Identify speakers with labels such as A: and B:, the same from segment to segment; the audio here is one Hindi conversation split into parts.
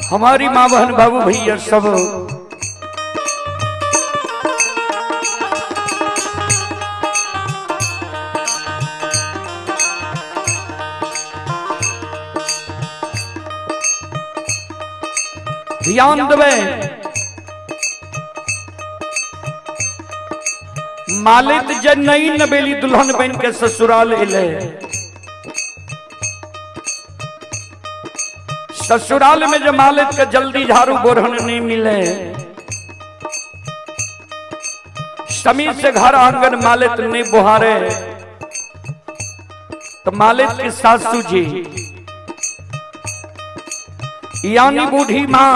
A: हमारी माँ बहन बाबू भैया सब ध्यान देवे। मालिक जे नई नबेली दुल्हन बन के ससुराल एले, ससुराल में जो मालिक के जल्दी झाड़ू बोरहन नहीं मिले, समीर से घर आंगन मालिक नहीं बुहारे, तो मालिक की सासू जी यानी बूढ़ी मां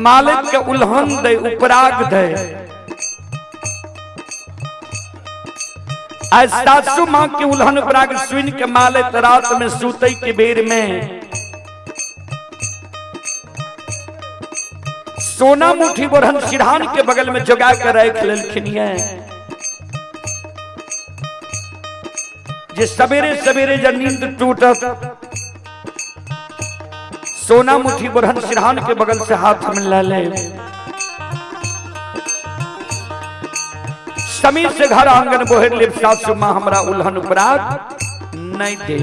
A: मालिक के उल्हन दे उपराग दे। आज सासू मां के उल्हन उपराग सुन के मालिक रात में सूते के बेर में सोना मुठी बोरहन सिरहान के बगल में जगा के रख लेलखिनिए। जे सवेरे सवेरे जब नींद टूटत, सोना मुठी बोरहन सिरहान के बगल से हाथ में ले ले, समीर से घर आंगन बोहर ले, सासू मां हमरा उल्हन उपराग नहीं दे।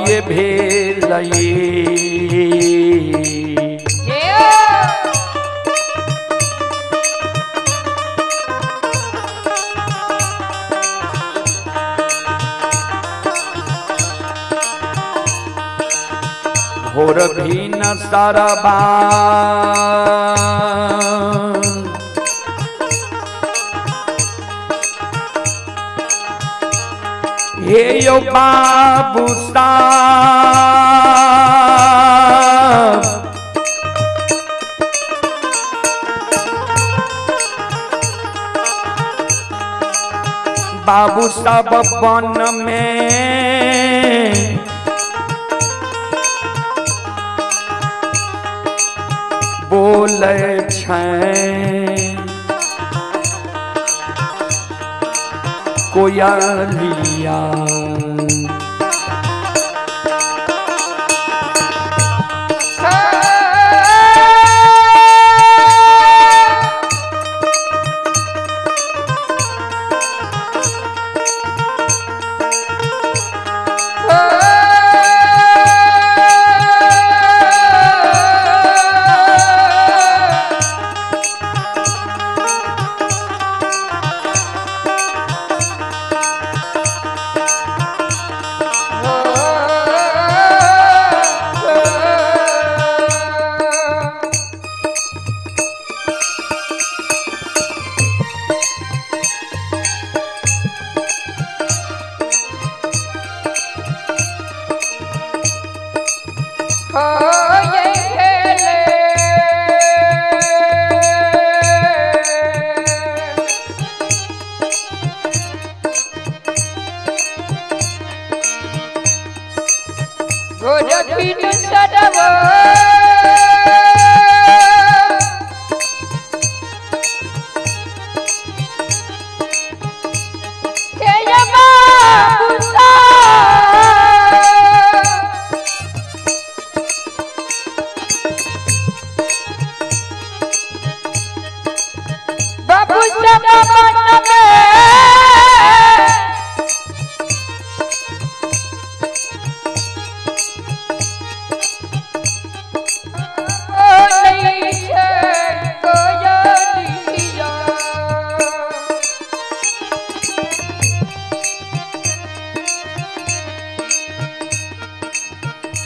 A: ये भेलई भोर भी न सरबा हे यो बाबू साहब, बाबू साहब वन में बोले कोयलिया।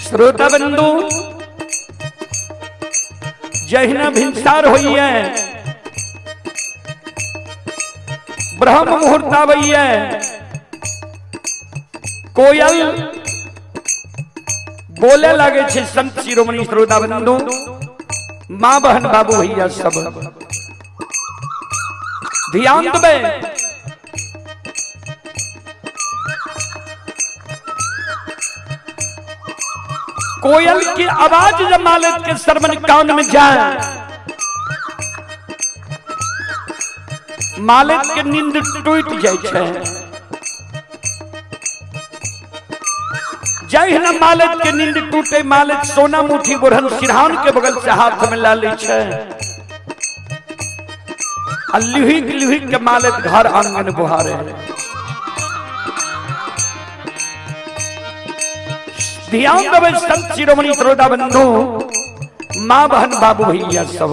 A: श्रोता बंधु जहिना भिनसार होई है, ब्रह्म मुहूर्त आवई है, कोयल बोले लगे छे, संत शिरोमणि श्रोता बंधु मां बहन बाबू भैया सब ध्यान देवे। कोयल की आवाज जब मालिक के सरमन कान में जाए, मालिक के नींद टूट जाय छे। जय न मालिक के नींद टूटे, मालिक सोना मुठी बुढ़न सिरहान के बगल से हाथ में ला ले छे। लिहिक लिहिक के मालिक घर आंगन बुहारे। ध्यान देवे संत शिरोमणि श्रोता बंधु, माँ बहन बाबू भैया सब।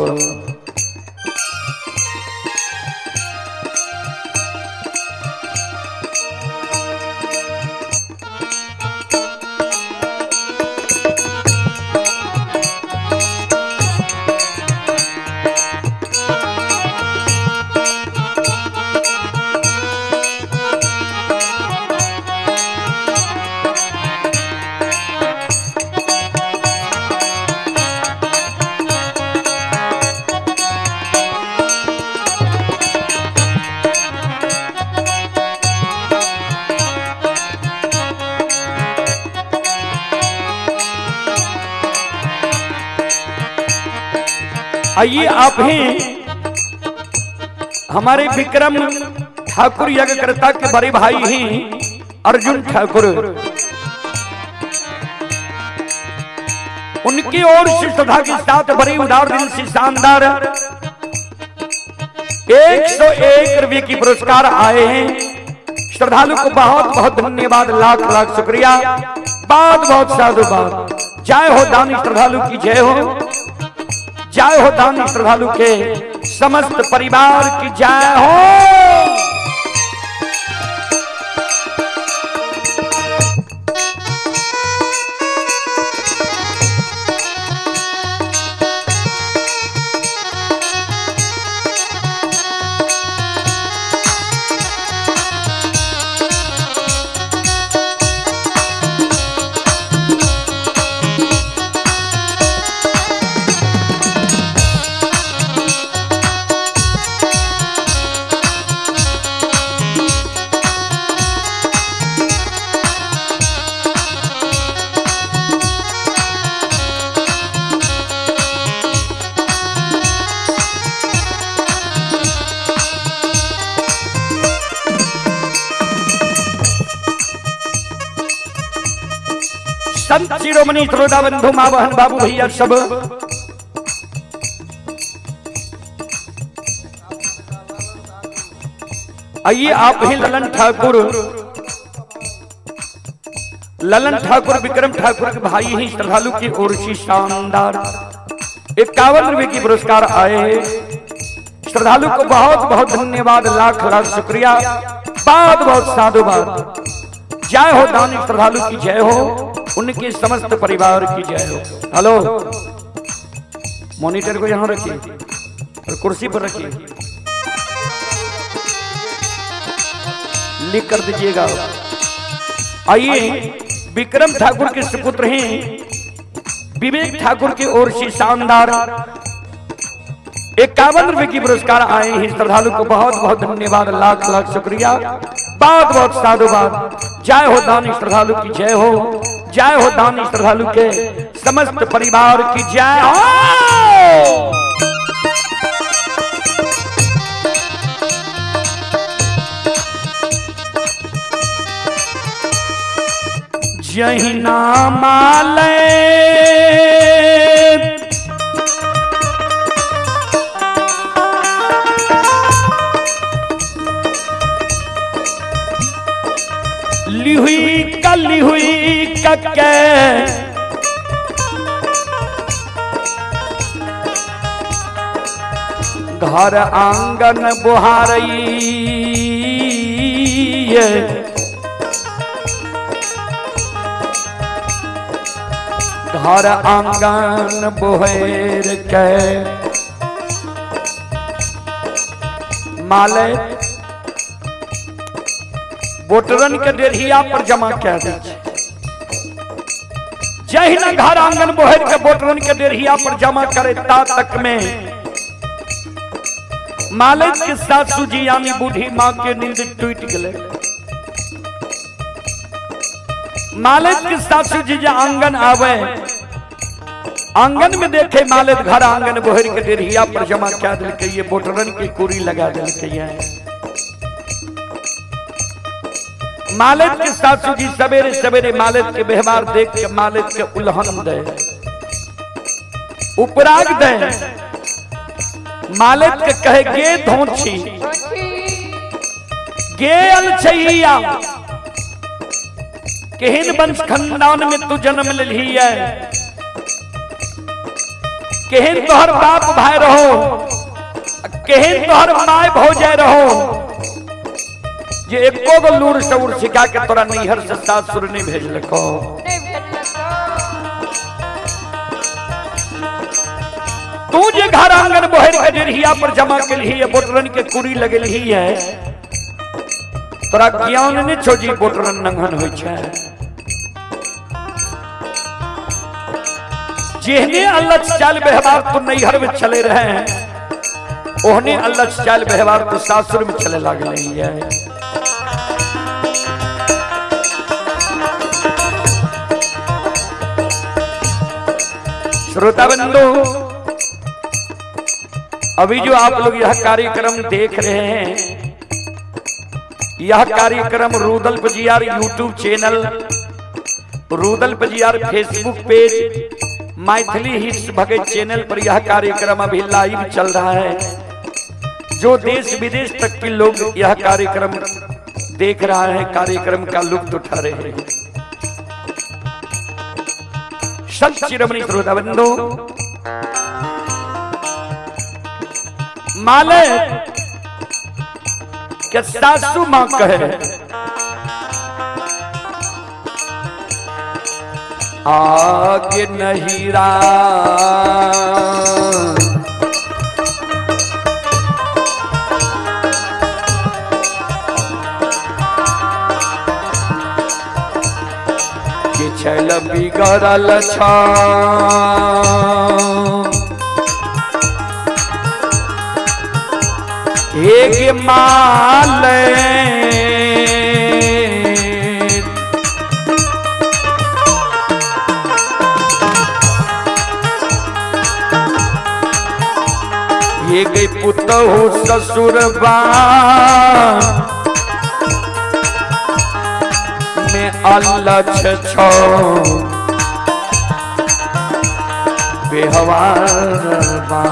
A: आइए आप हैं हमारे विक्रम ठाकुर यज्ञकर्ता के बड़े भाई हैं अर्जुन ठाकुर। उनकी ओर से श्रद्धा के साथ बड़े उदार दिल से शानदार 101 रुपये की पुरस्कार आए हैं। श्रद्धालु को बहुत बहुत धन्यवाद, लाख लाख शुक्रिया, बहुत बहुत साधुवाद। जय हो दानी श्रद्धालु की जय हो, जय हो दानी श्रद्धालु के समस्त परिवार की जय हो। संत शिरोमणि श्रोता बंधु, माँ बहन बाबू भैया सब। आइए आप हैं ललन ठाकुर। ललन ठाकुर विक्रम ठाकुर के भाई हैं। श्रद्धालु की ओर से शानदार 51 रुपये की पुरस्कार आए हैं। श्रद्धालु को बहुत बहुत धन्यवाद, लाख लाख शुक्रिया, बहुत बहुत साधुवाद। जय हो दानी श्रद्धालु की जय हो, उनके समस्त परिवार की जय हो। हेलो, मॉनिटर को यहां रखिए और कुर्सी पर रखिए, लिख कर दीजिएगा। आइए विक्रम ठाकुर के सुपुत्र हैं विवेक ठाकुर की ओर से शानदार 51 रुपये की पुरस्कार आए हैं। श्रद्धालु को बहुत बहुत धन्यवाद, लाख लाख शुक्रिया, बहुत बहुत साधुवाद। जय हो दानी श्रद्धालु की जय हो, जय हो दानी श्रद्धालु के समस्त परिवार की जय हो। जय नामालय लिहुई कली हुई कके घर आंगन बुहारई, घर आंगन बुहेर के माले वोटरन के डेढ़िया पर जमा कर दे। जय न घर आंगन बोहर के वोटरन के डेढ़िया पर जमा करे ता तक में मालिक के सासू जी यानी बूढ़ी माँ के नींद टूट गए। मालिक के सासू जी जे आंगन आवे आंगन में देखे मालित घर आंगन बोहर के डेरिया पर जमा क्या दिल के ये बोटरन की कुरी लगा दिल के ये मालित के सासू जी सवेरे सवेरे मालित के व्यवहार देख के मालित के उल्हन दे उपराग दे मालित के कहे गे धोची गे अलछैया केहन वंश खानदान में तू जन्म लेली है केहन तोहर बाप भाई रहो केहन तोहर माय भौजाय रहो जे एको गो लूर सउर सिखा के तोरा नैहर से सासुर नहीं भेजलको तू जे घर आंगन बोहर के डेरिया पर जमा के लिए बोटरन के कुरी लगेली है तोरा ज्ञान नहीं छो जी बोटरन नंगन होय छै जेहने अल्लाह चाल व्यवहार तो नैहर में चले रहे हैं ओहने अल्लाह चाल व्यवहार तो सासुर में चले लागले है श्रोता बंधु अभी जो आप लोग यह कार्यक्रम देख रहे हैं यह कार्यक्रम Rudal Pajiyar YouTube channel Rudal Pajiyar Facebook page Maithili hits Bhagat channel पर यह कार्यक्रम अभी लाइव चल रहा है जो देश विदेश तक के लोग यह कार्यक्रम देख रहा है कार्यक्रम का लुत्फ उठा रहे हैं सच्चिरमणि श्रोता बंधु माले के सासू मां कहे आगे नहीं कि छल बिगड़ल छा हे माले ये गई पुतहु ससुरबा में अलछ छो बेहवारबा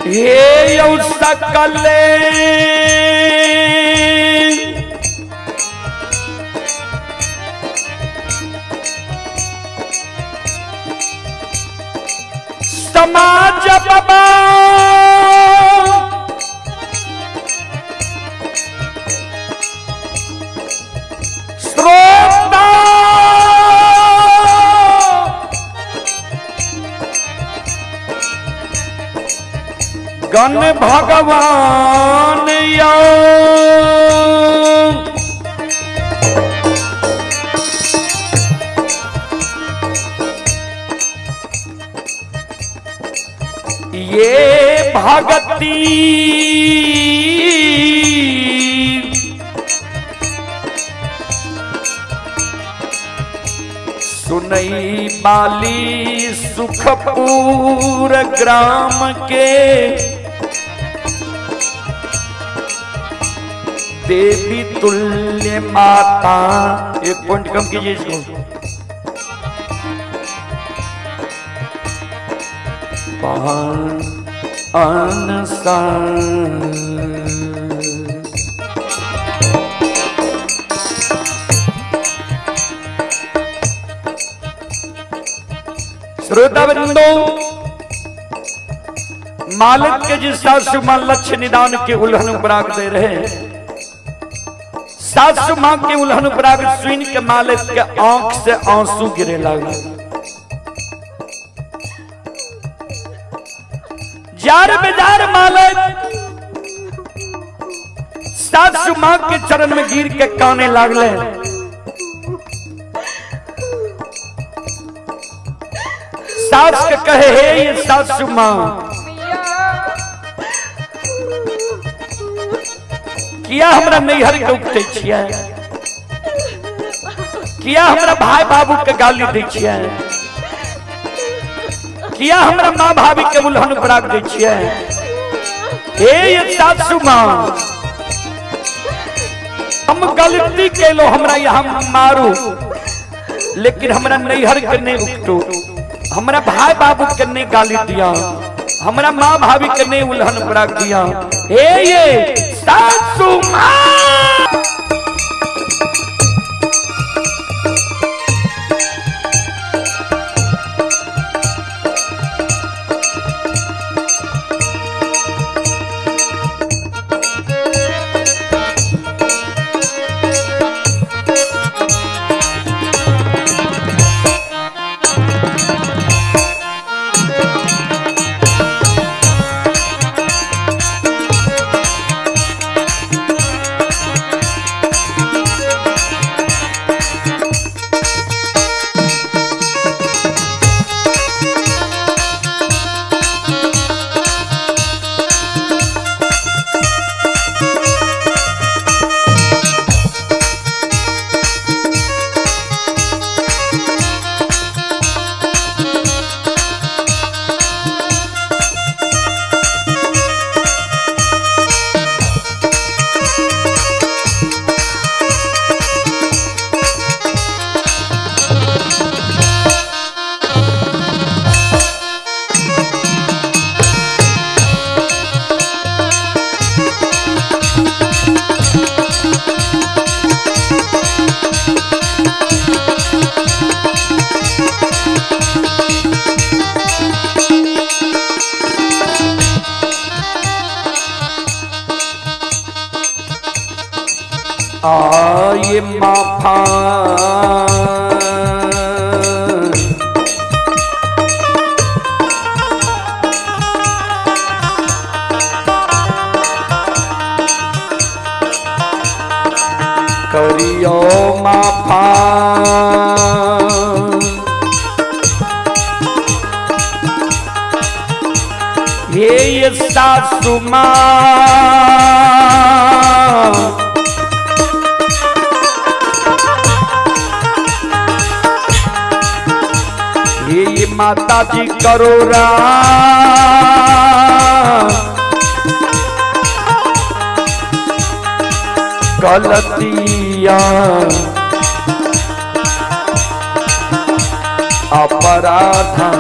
A: हे यौ सकले समाज बाबा श्रोता गण भगवान यो ये भगती सुनई बाली सुखपुर ग्राम के देवी तुल्य माता। एक पॉइंट कम कीजिए इसको। श्रोता बिंदु, मालिक के जिस सासु मां लक्ष्य निदान के उल्हन पराग दे रहे, सासु मां के उल्हन पराग सुन के मालिक के आंख से आंसू गिरे लगे। जार बेजार मालिक सासु मां के चरण में गिर के काने लागले। सास के कहे, हे ये सासु मां, किया हमरा नैहर के उगते छियै, किया हमरा भाई बाबू के गाली दै छियै, किया हमरा माँ भाभी के उल्हन पराग दै छियै। हे ये सासु मां, हम गलती केलो, हमरा यहाँ मारू, लेकिन हमरा नैहर के नहीं उगतो, हमरा भाई बाबू के नहीं गाली दिया, हमरा माँ भाभी के नहीं उल्हन पराग दिया। हे ये सासु मां, आये माफा करियो माफा, ये सासु मां, ये माता जी करो गलतियां अपराधा।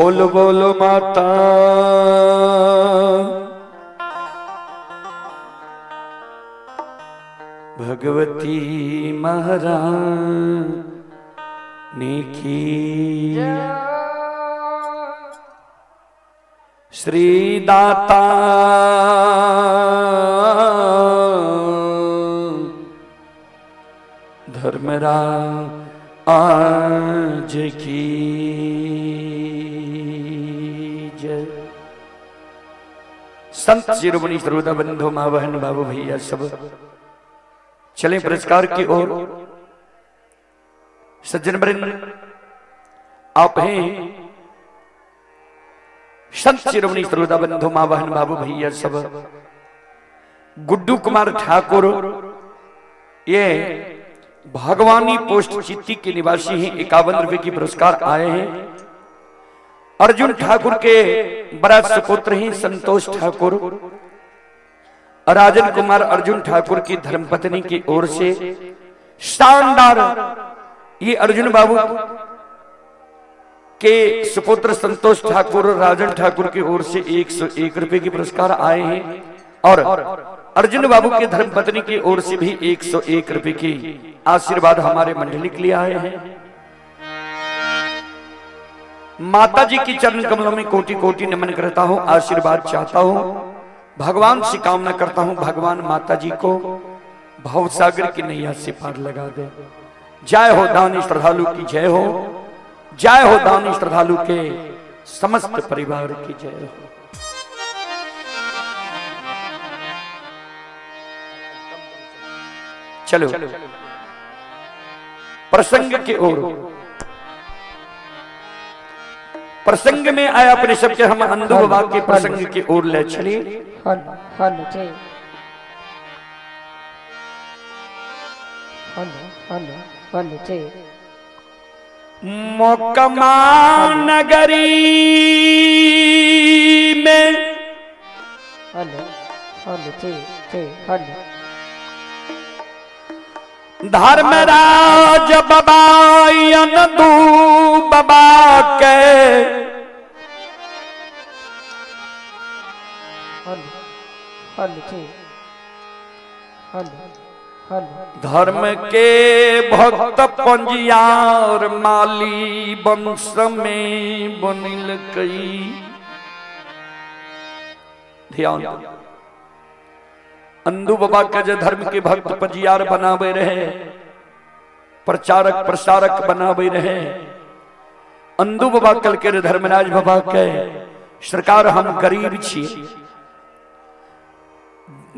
A: बोलो बोलो माता भगवती महारानी की। श्री दाता धर्मराज की जय। संत शिरोमणि सर्वदा बंधु मां बहन बाबू भैया सब चले पुरस्कार की ओर। सज्जन वृंद आप हैं संत शिरोमणि सर्वदा बंधु मां बहन बाबू भैया सब। गुड्डू कुमार ठाकुर ये भगवानी पोस्ट चित्ती के निवासी हैं, 51 रुपए की पुरस्कार आए हैं। अर्जुन ठाकुर के बड़ा सुपुत्र हैं संतोष ठाकुर। राजन कुमार अर्जुन ठाकुर की धर्मपत्नी की ओर से शानदार ये अर्जुन बाबू के सुपुत्र संतोष ठाकुर और राजन ठाकुर की ओर से 101 रुपए की पुरस्कार आए हैं। और अर्जुन बाबू के धर्मपत्नी की ओर से भी 101 रुपए की आशीर्वाद हमारे मंडली के लिए आए हैं। माता जी की चरण कमलों में कोटि कोटि नमन करता हूं, आशीर्वाद चाहता हूं, भगवान से कामना करता हूं भगवान माता जी को भवसागर की नैया से पार लगा दे। जय हो दानी श्रद्धालु की जय हो, जय हो दानी श्रद्धालु के समस्त परिवार की जय हो। चलो प्रसंग की ओर। प्रसंग में आया अपने सबके हम अंधु बाबा के प्रसंग की ओर ले चलिए। मोकमा नगरी में धर्मराज बाबा अनदू बाबा के धर्म के भक्त पंजियार माली वंश में बनिल कई। ध्यान अंधु बाबा का जो धर्म के भक्त पंजियार बनावे रहे, प्रचारक प्रसारक बनावे रहे। अंधु बाबा कल के धर्मराज बाबा के सरकार हम गरीब छिए,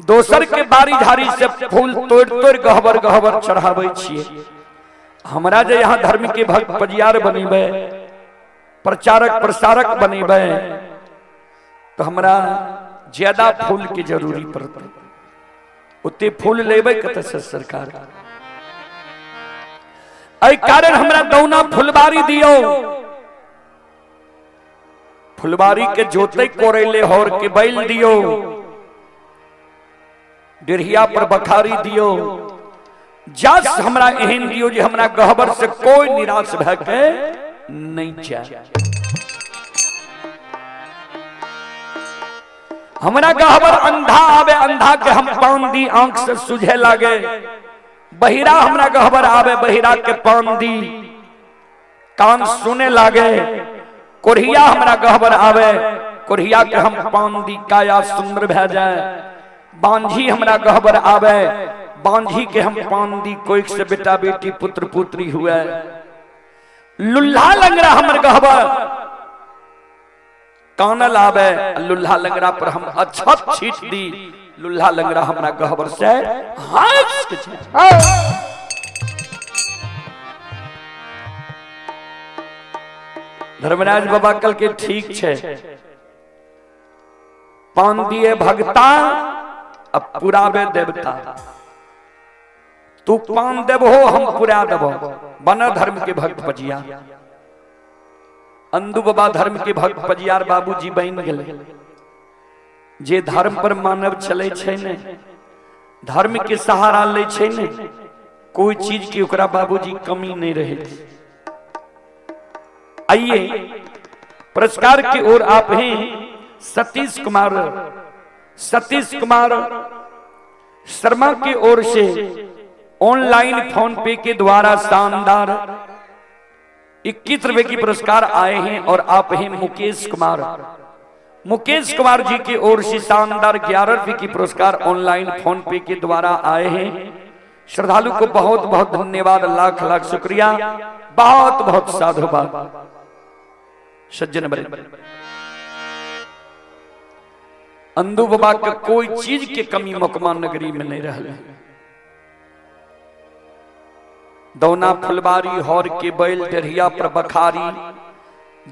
A: दोसर के बारी झाड़ी से फूल तोड़ तोड़ गहबर गहबर चढ़ावे छिए। हमरा जे यहाँ धर्म के भक्त पंजियार बनीबे, प्रचारक प्रसारक बनीबे, तो हमरा ज्यादा फूल की जरूरी पड़ती। उतने फूल लेबे कत से सरकार। ऐ कारण हमरा दौना फुलबारी दियो, फुलबारी के जोते कोरेले होर के बैल दियो, डेढ़िया पर बखारी दियो, जस हमरा एहन दियो जे हमरा गहबर से कोई निराश भय के नहीं जाए। हमरा गहबर अंधा आवे, अंधा के हम पान दी आंख से सुझे लागे। बहिरा हमरा गहबर आवे, बहिरा के पान दी कान सुने लागे। कोरिया हमरा गहबर आवे, कोरिया के हम पान दी काया सुंदर भै जाए। बांझी हमरा गहबर आवे, बांझी के हम पान दी कोई से बेटा बेटी पुत्र पुत्री हुए। लुल्हा लंगड़ा हमर गहबर कानल आवे, लुल्हा लंगड़ा पर हम अछत छीट दी। लुल्हा लंगड़ा हमरा गहबर से हंस के धर्मराज बाबा कल के ठीक छे। पान दिए भगता अब पुरावे देवता। तू पान देबो हम पुरा देबो, बन धर्म के भक्त पंजियार। अंधु बाबा धर्म के भक्त पंजियार बाबूजी बन गेले। जे धर्म पर मानव चले छे ने, धर्म के सहारा ले छे ने, कोई चीज की ओकरा बाबूजी कमी नहीं रहे। आइए पुरस्कार की ओर आप हैं सतीश कुमार शर्मा की ओर से ऑनलाइन फोन पे के द्वारा शानदार 21 रुपए की पुरस्कार आए हैं। और आप हैं मुकेश कुमार जी की ओर से शानदार 11 रुपए की पुरस्कार ऑनलाइन फोन पे के द्वारा आए हैं। श्रद्धालु को बहुत बहुत धन्यवाद, लाख लाख शुक्रिया, बहुत बहुत साधुवाद। सज्जन बड़े अंधु बाबा का कोई चीज के कमी मुकमा नगरी में नहीं रहा। दौना फुलबारी हौर के बैल डरिया पर बखारी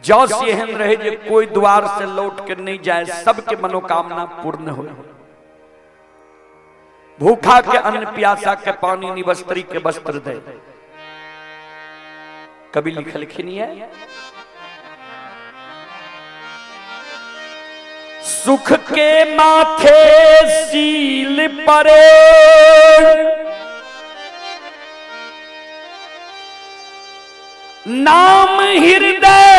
A: जौ से एहन रहे जे कोई द्वार से लौट के नहीं जाए, सबके मनोकामना पूर्ण हो। भूखा के अन्न, प्यासा के पानी, निवस्त्री के वस्त्र दे। कभी लिखी नहीं है सुख के माथे सील परे नाम हृदय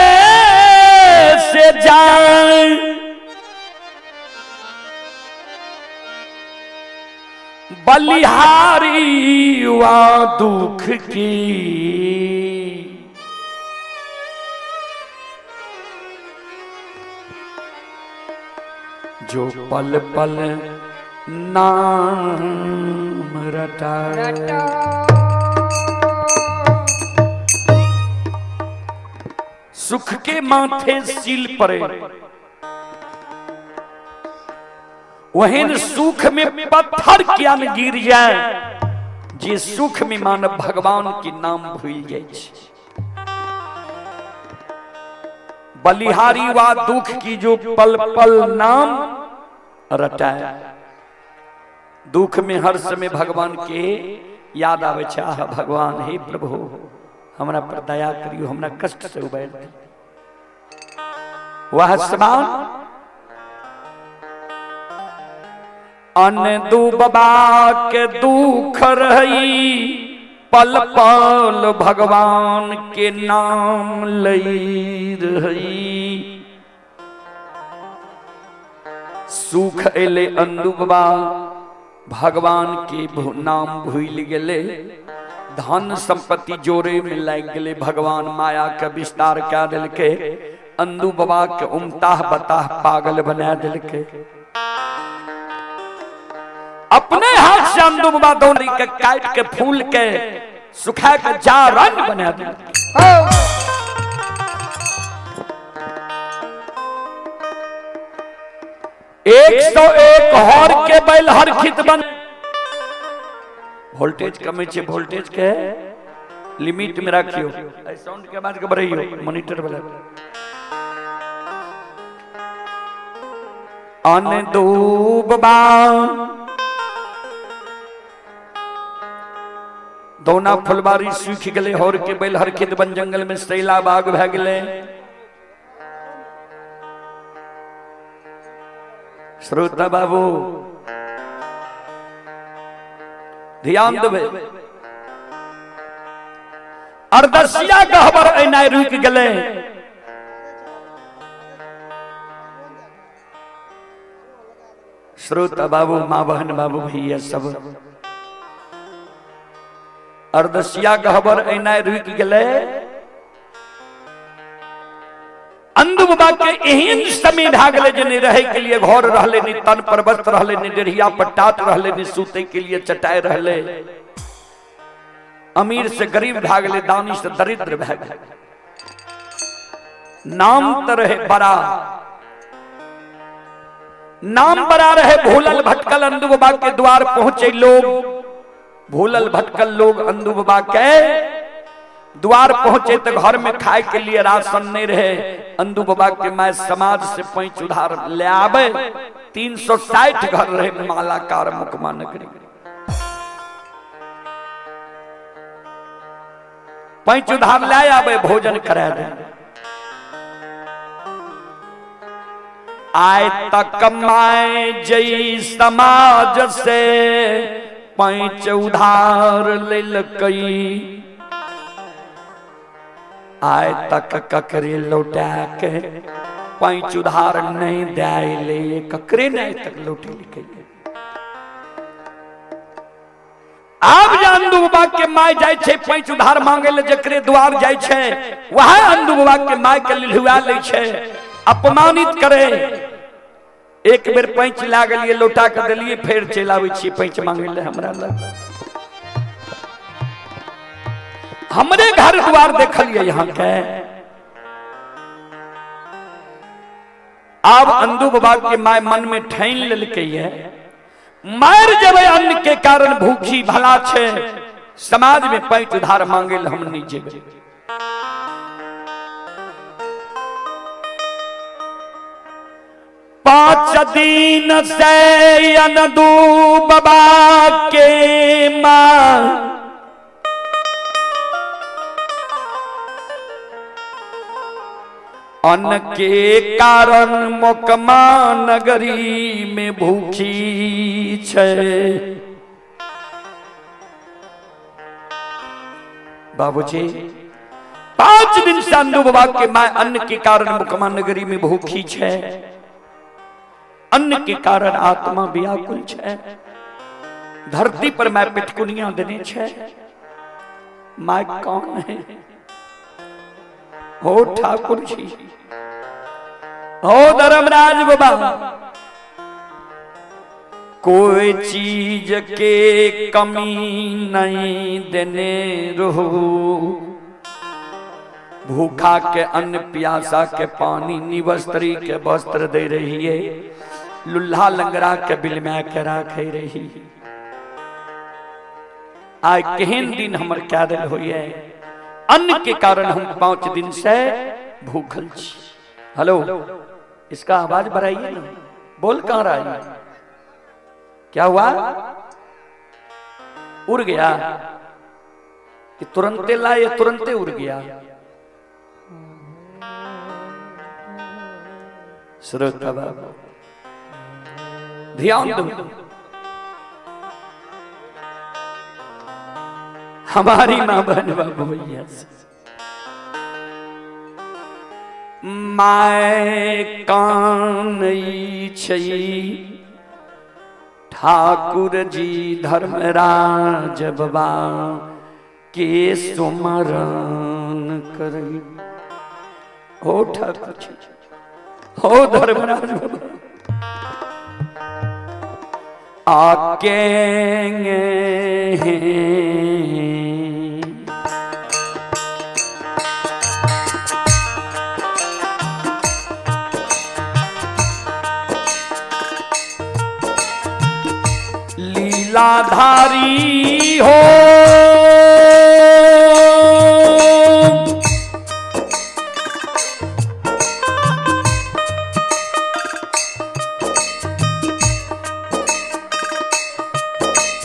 A: से जाए, बलिहारी हुआ दुख की जो पल पल नाम रटाए। सुख के माथे सील परे, वहीं सुख में पत्थर क्या न गिर जाए, जे सुख में मानव भगवान के नाम भूल जाए। बलिहारी वा दुख की जो पल पल नाम रटाए। दुख में हर समय भगवान के याद आवे, चाह भगवान हे प्रभु हमरा पर दया करियो, हमरा कष्ट से उबार दी। वह समान अन दुबा के दुख रही, पल पल भगवान के नाम लई रही। सुख एले अंदुबा भगवान के नाम भूल गेले, धन संपत्ति जोरे में लग गए, भगवान माया के विस्तार क्या दिल के, अंदू बाबा के उमताह बताह पागल बना दिल के। अपने हाथ से अंदू बाबा दोनों के काट के फूल के सुखा के जा रंग बना दिल। 101 हर के बैल हर खित बन। वोल्टेज कमे छे, वोल्टेज के लिमिट में रखियो, साउंड के बाद घबराइयो मॉनिटर वाला। अन दूबा दौना फुलबारी सूख गले, हौर के बैल हर खेत बन, जंगल में सैला बाग भै गले। श्रोता बाबू ध्यान देवे, अर्दसिया गहबर ऐना रुक गले। श्रोता बाबू, माँ बहन बाबू भैया सब, अर्दसिया गहबर ऐना रुक गले। अंधु बाबा के एहन समय भागले जने रहे के लिए घर रहले, नि तन पर वस्त्र रहले, नि डेढ़िया पर टाट रहले, नि सूते के लिए चटाई रहले। अमीर से गरीब भागले, दानी से दरिद्र भागले। नाम तो रहे बड़ा, नाम बड़ा रहे। भूलल भटकल अंधु बाबा के द्वार पहुंचे लोग, भूलल भटकल लोग अंधु बाबा के द्वार पहुंचे तो घर में खाए के लिए राशन नहीं रहे। अंधु बाबा के माय समाज से 5 उधार ले आवे। 360 घर रहे मालाकार मुकमा नगरी, 5 उधार ले आवे, भोजन करा दे। आय तक कमाए जई समाज से 5 उधार ले लकई। आय तक ककरे लौटा के पैंच उधार नहीं दे ककरे नहीं तक लौटे लिखे। आब जे अंधु बाबा के माय जाय छे पैंच उधार मांगे ले जकरे द्वार जाय छे वह अंधु बाबा के माय के लिलहुआ ले छे अपमानित करे। एक बेर पैंच ला गेलिए लौटा के देलिए फिर चल आबै छी पैंच मांगे ले हमरा लग। हमरे घर द्वार देखलिए यहाँ के अब अंधु बाबा के माय मन में ठान लेलकै है मार जबे अन्न के कारण भूखी भला छे समाज में पैंच उधार मांगे हम नहीं जेबे। पांच दिन से अंधु बाबा के मां अन्न के कारण मोकमा नगरी में भूखी छे। बाबूजी 5 दिन से अंधु बाबा के माय अन्न के कारण मोकमा नगरी में भूखी छे। अन्न के कारण आत्मा व्याकुल छे। धरती पर मैं पिटकुनिया देने छे। माय कौन है? हो ठाकुर जी, हो धर्मराज बाबा। कोई चीज के कमी नहीं देने रहो। भूखा के अन्न प्यासा के पानी निवस्त्री के वस्त्र दे रही है। लुल्हा लंगड़ा के बिल में के राखे रही। आय केहन दिन हमर क्या दिल होइए अन्न के कारण हम 5 दिन से भूखल छी। हेलो इसका आवाज बढ़ाइए ना। बोल कहां रहा है? क्या हुआ? उड़ गया कि तुरंते लाए तुरंते उड़ गया? श्रोता बाबा ध्यान दो। हमारी मां बहन बाबू भैया माय कानई छई ठाकुर जी धर्मराज बाबा के सुमरन करई। हो ठाकुर जी, हो धर्मराज बाबा आके लीलाधारी हो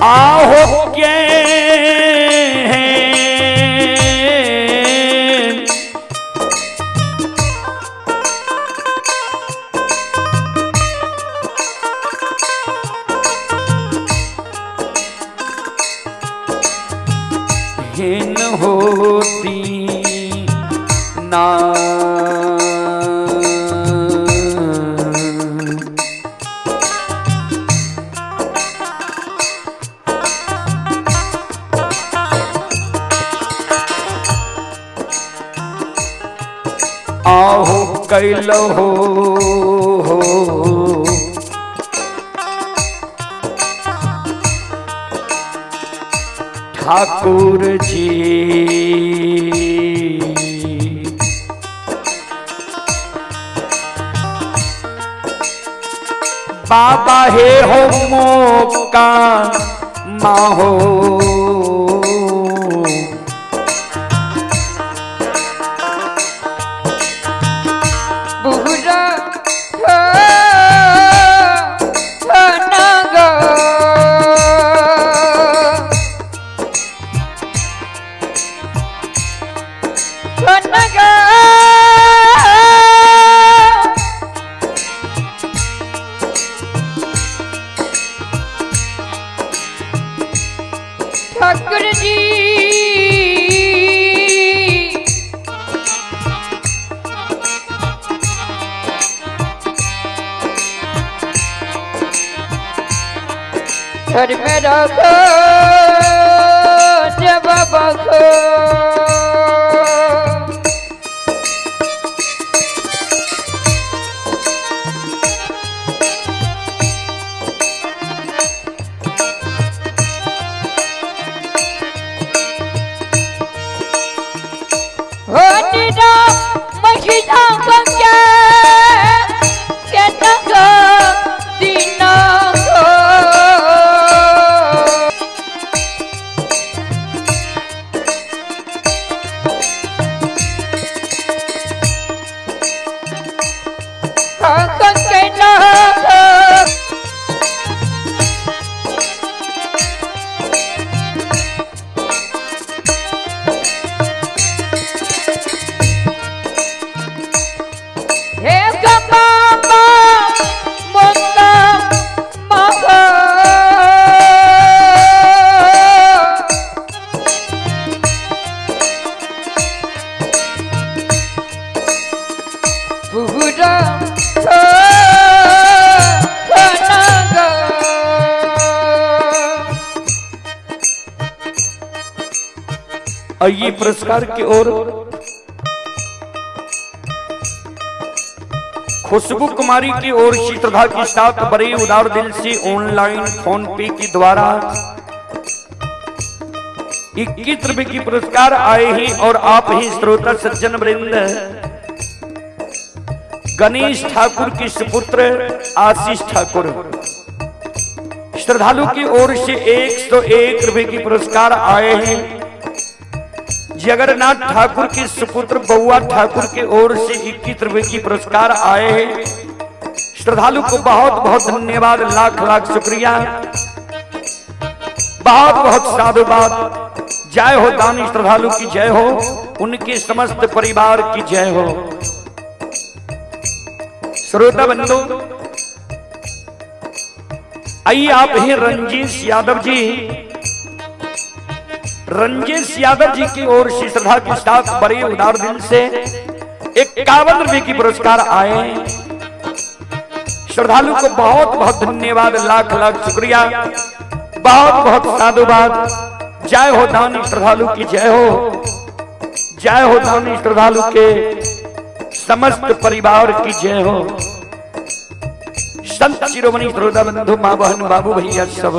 A: आहो के हिन होती ना आहो कैलो हो ठाकुर जी बाबा हे हो मौका माहो
B: घर में रखो जब बखो
A: आइए पुरस्कार की ओर खुशबू कुमारी की ओर श्रद्धा के साथ बड़े उदार दिल से ऑनलाइन फोन पे के द्वारा 21 रुपए की पुरस्कार आए हैं और आप ही श्रोता सज्जन वृंद गणेश ठाकुर के सुपुत्र आशीष ठाकुर श्रद्धालु की ओर से 101 रुपए की पुरस्कार आए हैं। जगन्नाथ ठाकुर के सुपुत्र बउआ ठाकुर के ओर से 21 रुपए की पुरस्कार आए हैं। श्रद्धालु को बहुत बहुत धन्यवाद, लाख लाख शुक्रिया, बहुत बहुत साधुवाद। जय हो दानी श्रद्धालु की जय हो, उनके समस्त परिवार की जय हो। श्रोता बंधु आइए आप हैं रंजीश यादव जी। रंजीश यादव जी की ओर से श्रद्धा के साथ बड़े उदार दिल से 51 रुपए की पुरस्कार आए। श्रद्धालु को बहुत बहुत धन्यवाद, लाख लाख शुक्रिया, बहुत बहुत साधुवाद। जय हो दानी श्रद्धालु की जय हो, जय हो दानी श्रद्धालु के समस्त परिवार की जय हो। संत शिरोमणि श्रोता बंधु मां बहन बाबू भैया सब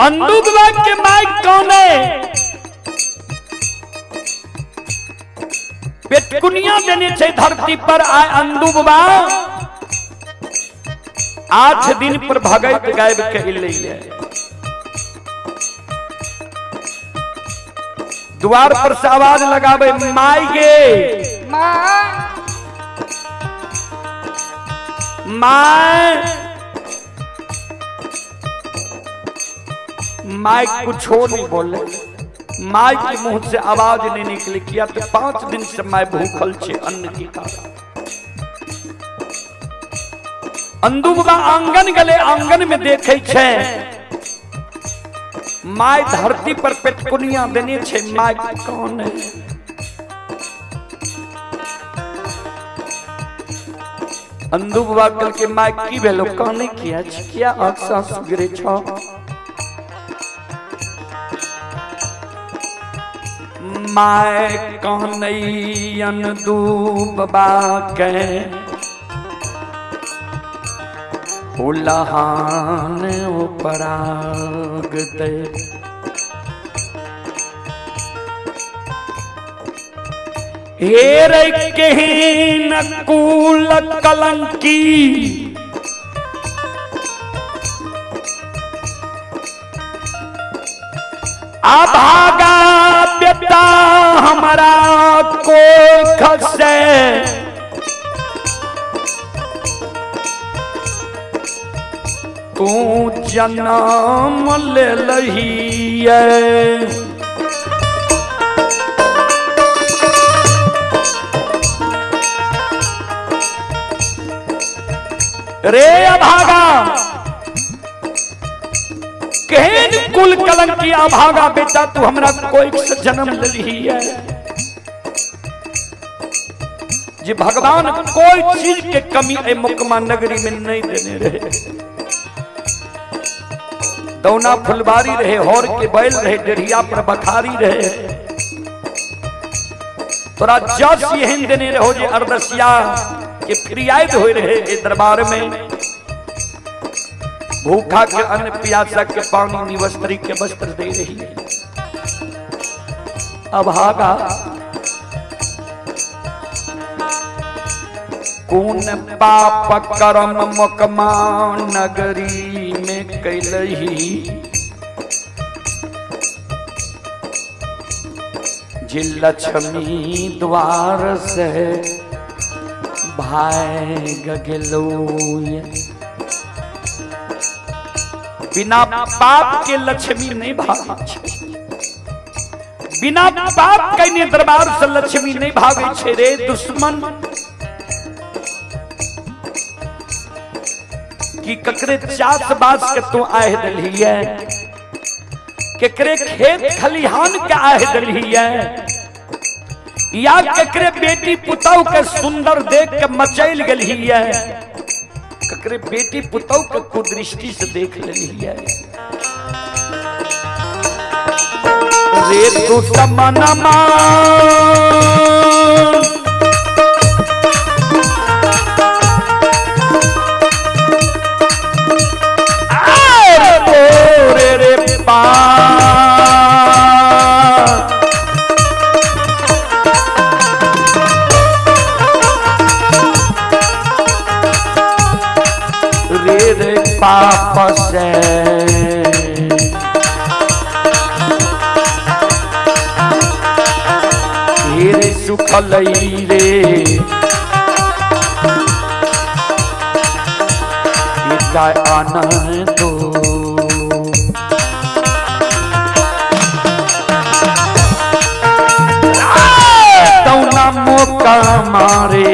A: अंदुबा के माइक कौन है? पेटकुनिया देने से धरती पर आए अंदुबा 8 दिन पर भगत गायब कहले है। द्वार पर से आवाज लगावे माई गे माइक कुछ हो नहीं बोले, माई के मुंह से आवाज नहीं निकली। किया तो 5 दिन से मैं भूखल छे अन्न की कारण। अंदुबा आंगन गले, आंगन में देखे छे माई धरती पर पेटकुनिया देने छे। माई कौन है? अंदुबा कल के माई की भेलो कौन किया क्या अक्सा सुगरे छो माय कहनैयन दूबबा के उलहान उपराग दे। हेर केहन कुल कलंकी अभागा बेटा हमारा को खसे तू जन्म ले लही है। रे अभागा केहन कुल कलंकी अभागा बेटा तू हमरा कोई से जन्म ले ली है। जी भगवान कोई चीज के कमी ए मुकमा नगरी में नहीं देने रहे। दौना फुलबारी रहे, हौर के बैल रहे, डेढ़िया पर बखारी रहे। तोरा जस यहन देने रहो जे अरदसिया के फिरियाद हो रहे ए दरबार में। भूखा के अन्न प्यासा के पानी निवस्त्री के वस्त्र दे रही है। अभागा कौन पाप कर्म मुकमा नगरी में कैलही जे लक्ष्मी द्वार से भाग गेलो। बिना पाप के लक्ष्मी नहीं भागे, बिना पाप के दरबार से लक्ष्मी नहीं भागे छे रे दुश्मन। कि ककरे चास बास के तू आह दली है, ककरे खेत खलिहान के आह दली है, या ककरे बेटी पुतौ के सुंदर देख के मचैल गली है, ककरे बेटी पुतौ के कुदृष्टि से देख ली है। रे तू समनमा रे रे पा पाप से रे सुख लई रे आनंद तौना मौका मारे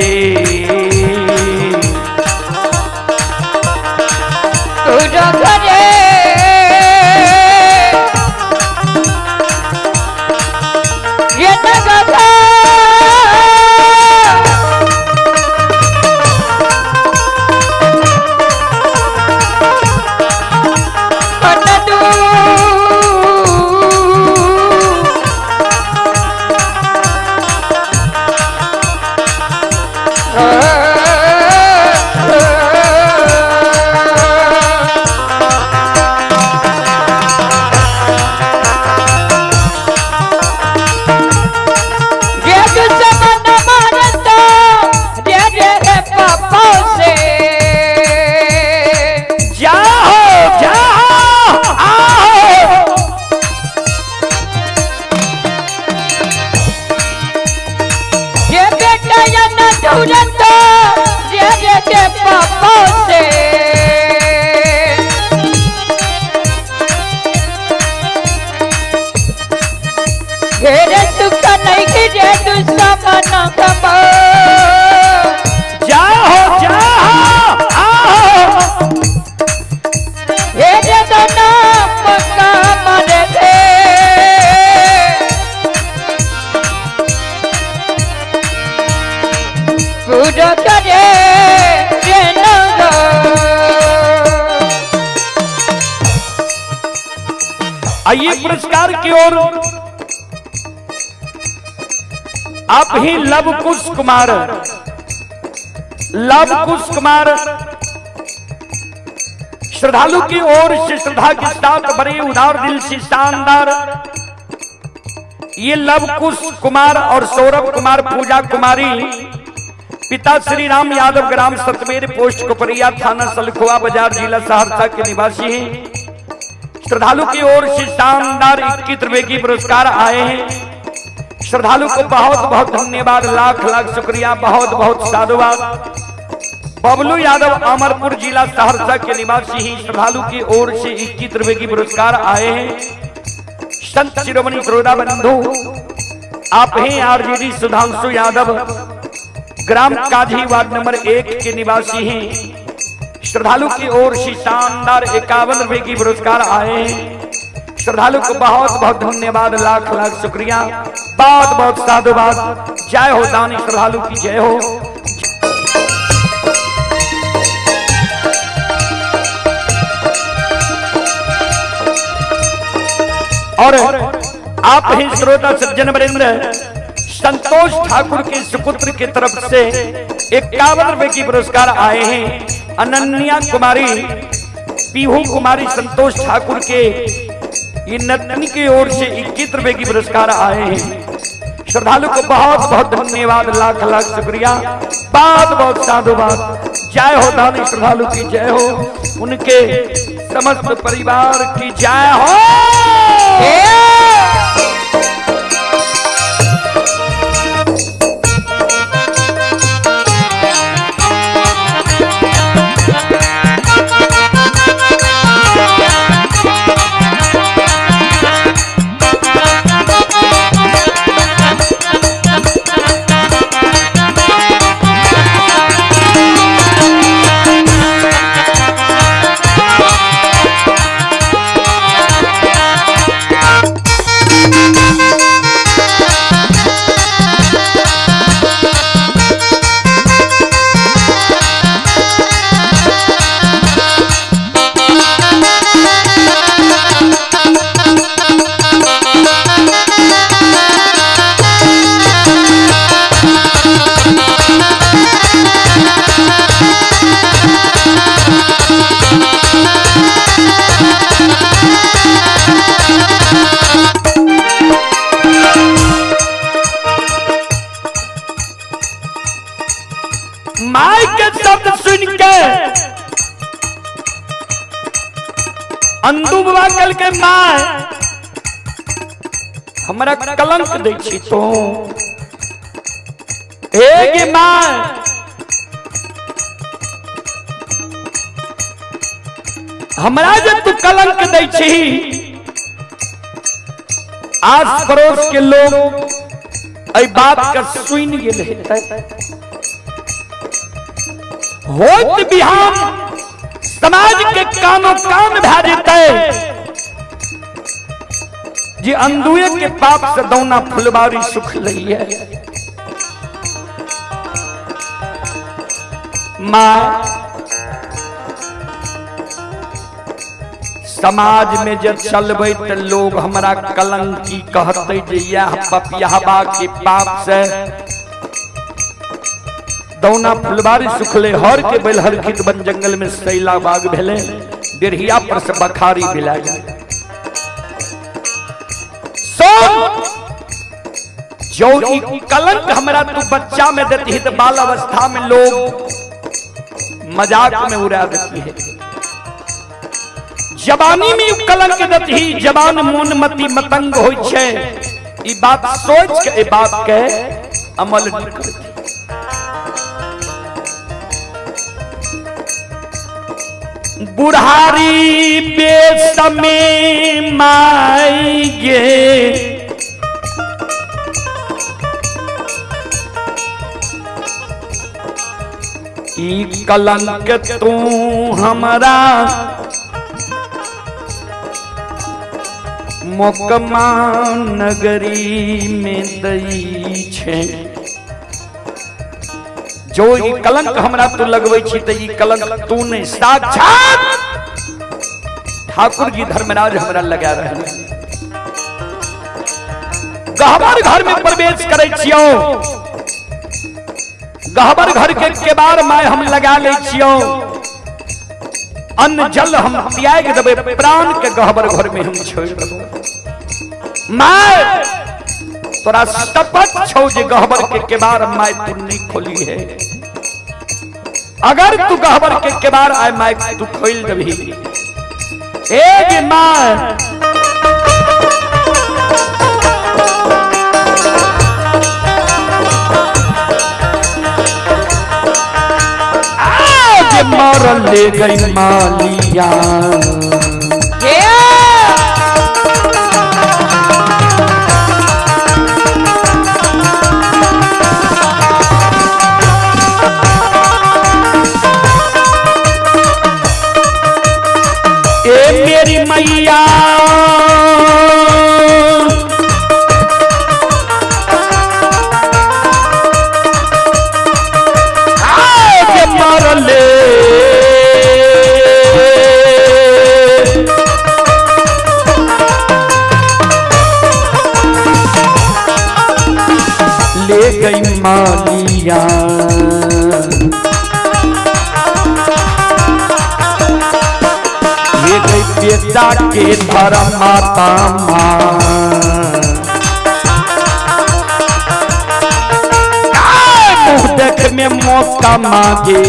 A: आइए पुरस्कार की ओर। आप ही लवकुश कुमार, लवकुश कुमार श्रद्धालु की ओर से श्रद्धा के साथ बड़े उदार दिल से शानदार ये लवकुश कुमार और सौरभ कुमार पूजा कुमारी पिता श्री राम यादव ग्राम सतमेर पोस्ट कोपरिया थाना सलखुआ बाजार जिला सहरसा के निवासी हैं। श्रद्धालु की ओर से शानदार 21 रुपए की पुरस्कार आए हैं। श्रद्धालु को बहुत बहुत धन्यवाद, लाख लाख शुक्रिया, बहुत बहुत साधुवाद। बबलू यादव अमरपुर जिला सहरसा के निवासी ही श्रद्धालु की ओर से 21 रुपए की पुरस्कार आए हैं। संत शिरोमणि श्रोता बंधु आप हैं आरजेडी सुधांशु यादव ग्राम काजी वार्ड नंबर 1 के निवासी हैं। श्रद्धालु की ओर से शानदार 51 रुपए की पुरस्कार आए हैं। श्रद्धालु को बहुत बहुत धन्यवाद, लाख लाख शुक्रिया, बहुत बहुत साधुवाद। जय हो दानी श्रद्धालु की जय हो। और आप ही श्रोता सज्जन वरेंद्र संतोष ठाकुर के सुपुत्र की तरफ से 51 रुपए की पुरस्कार आए हैं। अनन्या कुमारी, पीहू कुमारी संतोष ठाकुर के ये नतनी की ओर से 21 रुपए की पुरस्कार आए हैं। श्रद्धालु को बहुत बहुत धन्यवाद, लाख लाख शुक्रिया, बहुत बहुत साधुवाद। जय हो दानी श्रद्धालु की जय हो, उनके समस्त परिवार की जय हो। माई के शब्द सुन के अंदू बाबा कल के माय हमरा कलंक दै छी तो एक माय हमरा जे तू कलंक दै छी, आस पड़ोस के लोग ऐ बात का सुन गेल हेतै। होत बिहान समाज के कानो कान भै जेतै जे अंधुए के पाप से दौना फुलवारी सुख लइए। माँ समाज में जब चलबै त लोग हमरा कलंकी कहते जे यह पपियाबा के पाप से दौना फुलवारी सुखले, हर के बेलहर खित बन जंगल में सैला बाग भेले, डेढ़िया पर से बखारी बिलाई। जो कलंक हमरा तू बच्चा में देती है तो बाल अवस्था में लोग मजाक में उड़ा देती है। जवानी में कलंक देती ही जवान मोन मती मतंग होई छे। ई बात सोच के ई बात के अमल नहीं करती। बुढ़ारी बेसमे माई गे ई कलंक तू हमरा मोकमा नगरी में दई छे। जो ई कलंक हमरा तू लगबै छी त ई कलंक तू नहीं, साक्षात ठाकुर जी धर्मराज हमरा लगा रहे। गहबर घर में प्रवेश करे छियो, गहबर घर के केबार माय हम लगा ले छियो, अन्न जल हम त्याग देबे, प्राण के गहबर घर में हम छोड़ देबो। माय तोरा शपथ छौ जे गहबर के केबार माय तू नहीं खोली है, अगर तू गहबर के केबार आय माय तू खोल देबी। ए माय आज मर ले गई मालिया, ए मेरी मैया आज मर ले गई मालिया, ये गई बेटा के धर्म माता मुँह देख में मौका मांगे,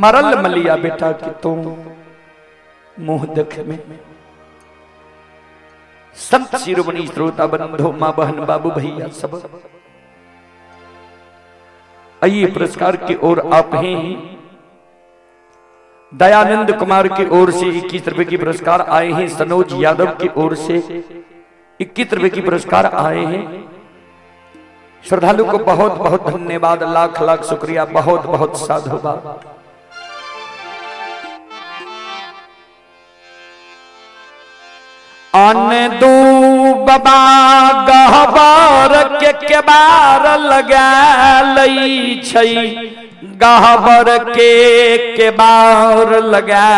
A: मरल मलिया बेटा कि तुम मुंह देख में। संत शिरोमणि श्रोता बंधु मां बहन बाबू भैया सब आइए पुरस्कार की ओर आप हैं। दयानंद कुमार की ओर से 21 रुपए की पुरस्कार आए हैं। सनोज यादव की ओर से 21 रुपए की पुरस्कार आए हैं। श्रद्धालु को बहुत बहुत धन्यवाद, लाख लाख शुक्रिया, बहुत बहुत साधुवाद। अन दू बाबा गहबर के बार लगा लई छई, गहबर के बार लगा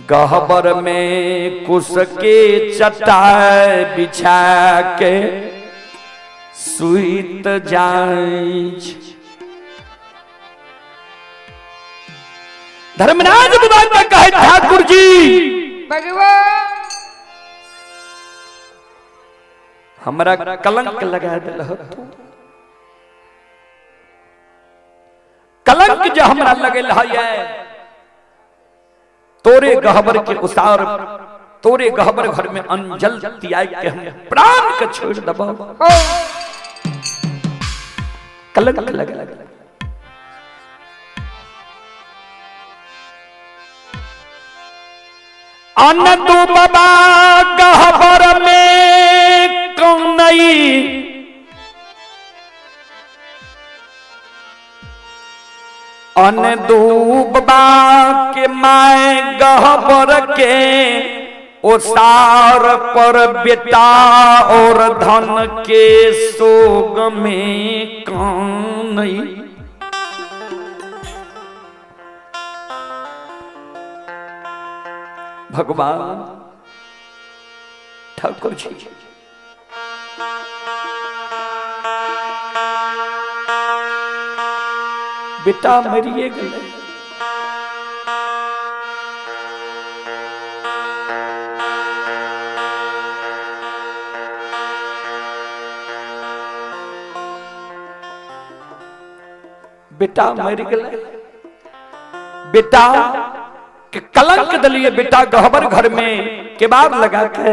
A: गहबर में कुश के चटाई बिछा के सुइत जाई। धर्मराज बुदान में कहे ठाकुर जी
B: भगवान
A: हमरा कलंक लगा दिल, कलंक जो हमरा लगल है तोरे गहबर के उसार, तोरे गहबर घर में अंजल तियाई के हम प्राण के छोड़ दबा, कलंक लगा। अन्न दू बाबा गहबर में कौनई अन दूबा के माय गहबर के ओसार पर बेटा और धन के सोग में कानई। भगवान ठाकुर जी बेटा मरिए गए, बेटा मर गए, बेटा के कलंक दलिए बेटा गहबर घर में केबार लगा के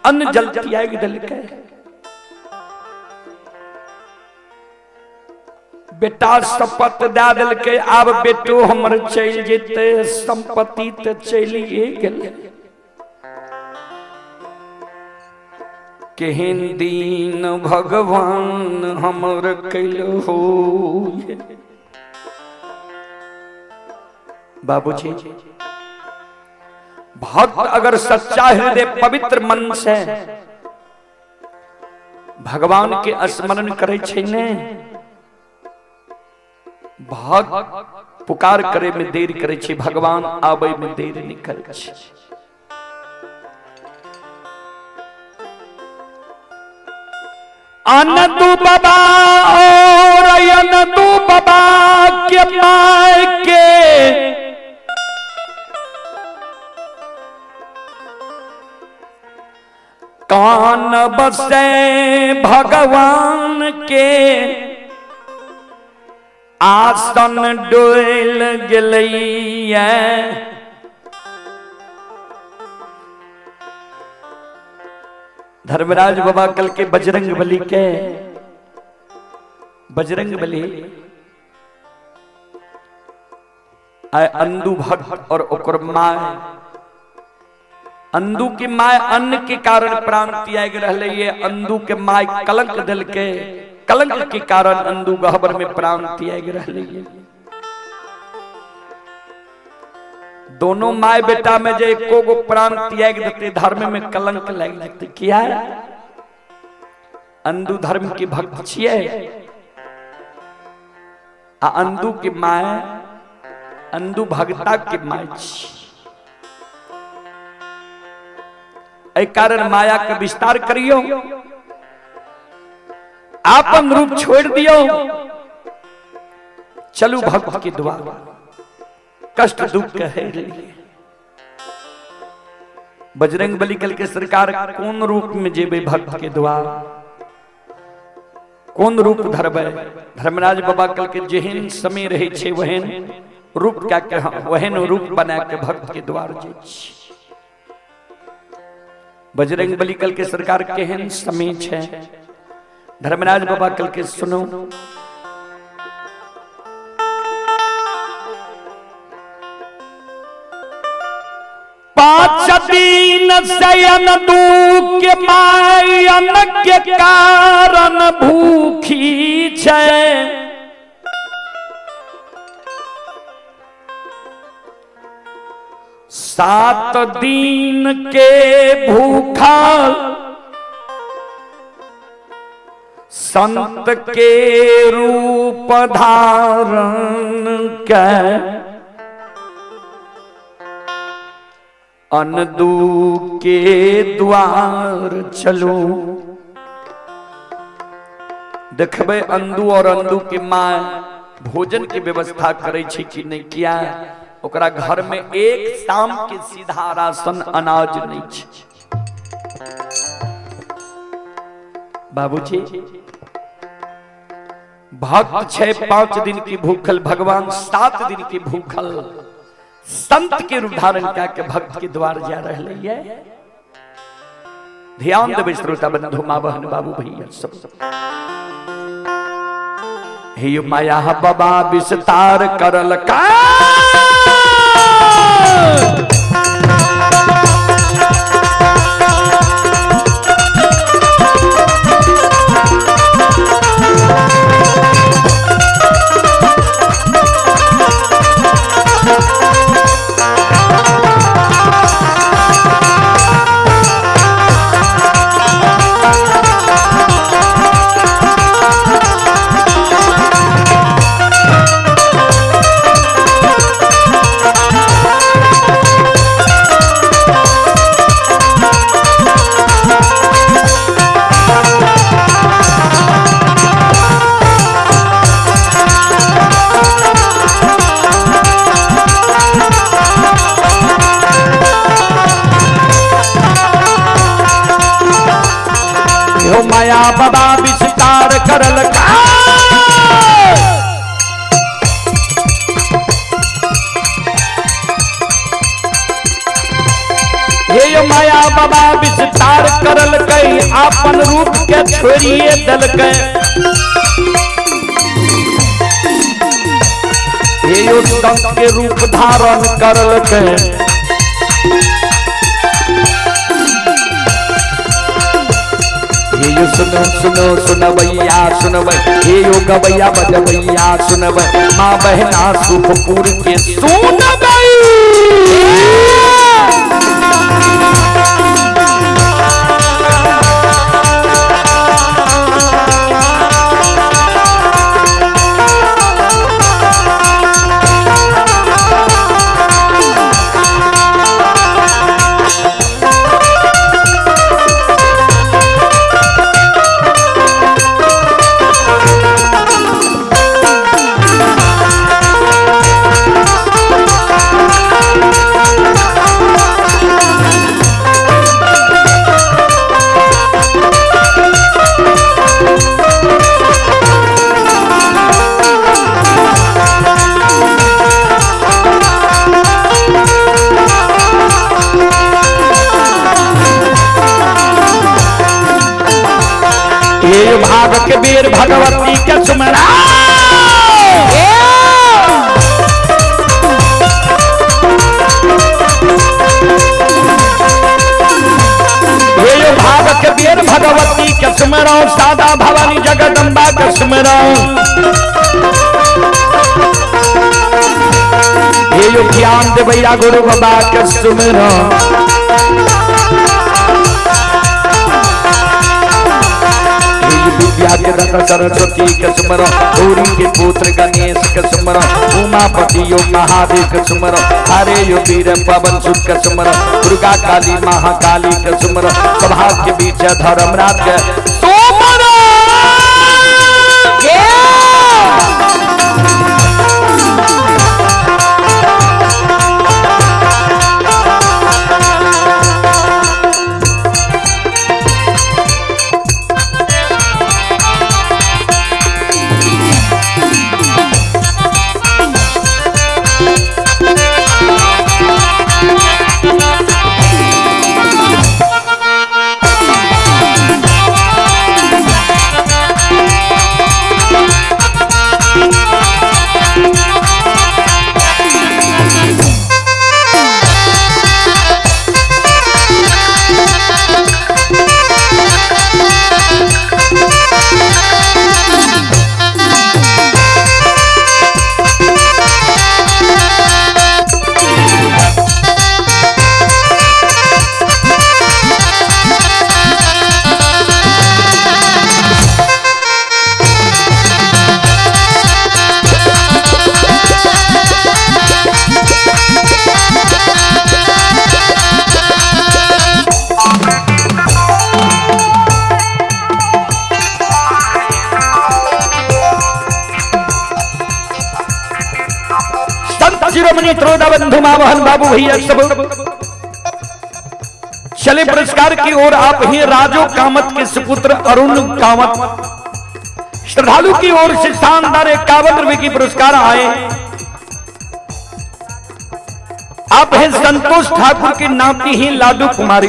A: अन्न जल त्याग दल के बेटा शपथ दे दिल के अब बेटो हमर चल जेते संपत्ति ते चलिए गेले। केहन दीन भगवान हमर कैल हो। बाबूजी भक्त अगर सच्चा हृदय पवित्र मन से भगवान के स्मरण करे छे ने, भक्त पुकार करे में देर करे छे, भगवान आबे में देर नहीं करे छे। अनदु बाबा और अनदु बाबा के माय के कान बसे भगवान के आसन डोल गलैया। धर्मराज बाबा कल के बजरंग बली के बजरंग बली आय अंधु भक्त और ओकर माय, अंधु के माय अन्न के कारण प्राण त्याग रहले, ये अंधु के माय कलंक दल के कलंक के कारण अंधु गहबर में प्राण त्याग रहले। दोनों माय बेटा में जे एको गो प्राण त्याग देते धर्म में कलंक लग जाते। किया है अंधु धर्म के भक्त छिए आ अंधु के माय अंधु भगता के माय छी। ऐ कारण माया के विस्तार करियो, आपन रूप छोड़ दियो, चलू भक्त के द्वार, कष्ट दुख कहे। बजरंग बली कल के सरकार कौन रूप में जेबे भक्त के द्वार, कौन रूप धरबे। धर्मराज बाबा कल के जेहन समय रहे छे वहन रूप क्या कह वहन रूप बना के भक्त के द्वार जे। बजरंग बली कल के सरकार केहन समय छे। धर्मराज बाबा कल के सुनो, पांच दिन शयन दुख के मायन के कारण भूखी छे। सात दिन के भूखा संत के रूप धारण के अनदू के द्वार चलो। देखबे अंधु और अंधु के माँ भोजन की व्यवस्था करे छी कि नहीं किया। ओकरा घर में एक शाम के सीधा राशन अनाज नहीं छे। बाबूजी भक्त छे 5 दिन की भूखल, भगवान 7 दिन की भूखल संत के रूप धारण करके भक्त के द्वार जा रहे हैं। ध्यान देवे श्रोता बंधु मां बहन बाबू भैया सब। हे माया बाबा विस्तार करल का करल हे माया बाबा विस्तार करल कई आपन रूप के छोड़िए दल के हे संत के रूप धारण करल के हे सुनो सुनो सुनवैया सुनवै हे यो गवैया बजवैया सुनवै माँ बहना सुखपुर के सुनवै भाग के वीर भगवती के सुमरा हे भाग के वीर भगवती के सुमरो सादा भवानी जगदम्बा के सुमरो हे ज्ञान देवैया गुरु बाबा के सुमरो विद्या के दाता सरस्वती के सुमरो गौरी के पुत्र गणेश के सुमरो उमापति यो महादेव के सुमरो हरे यो वीर पवन सुत के सुमरो दुर्गा काली महाकाली के सुमरो सभा के बीच धर्मराज के सुमरो शिरोमणि त्रोदा बंधु मावहन बाबू भैया सब चले पुरस्कार की ओर। आप ही राजो कामत के सुपुत्र अरुण कामत श्रद्धालु की ओर से शानदार 51 रुपए की पुरस्कार आए। आप हैं संतोष ठाकुर की नाती ही लाडू कुमारी।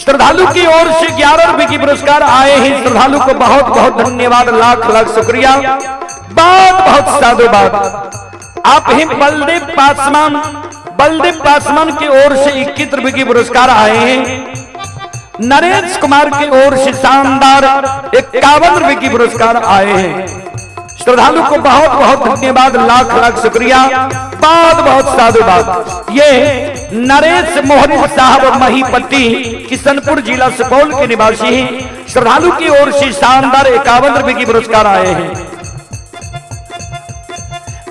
A: श्रद्धालु की ओर से 11 रुपए की पुरस्कार आए हैं। श्रद्धालु को बहुत बहुत धन्यवाद, लाख लाख शुक्रिया, बहुत बहुत साधुवाद। आप ही बलदेव पासवान की ओर से 21 रुपए की पुरस्कार आए हैं। नरेश कुमार की ओर से शानदार 51 रुपए की पुरस्कार आए हैं। श्रद्धालु को बहुत बहुत धन्यवाद, लाख लाख शुक्रिया, बहुत बहुत साधुवाद। ये नरेश मोहन साहब महीपट्टी किशनपुर जिला सुपौल के निवासी हैं। श्रद्धालु की ओर से शानदार 51 रुपए की पुरस्कार आए हैं।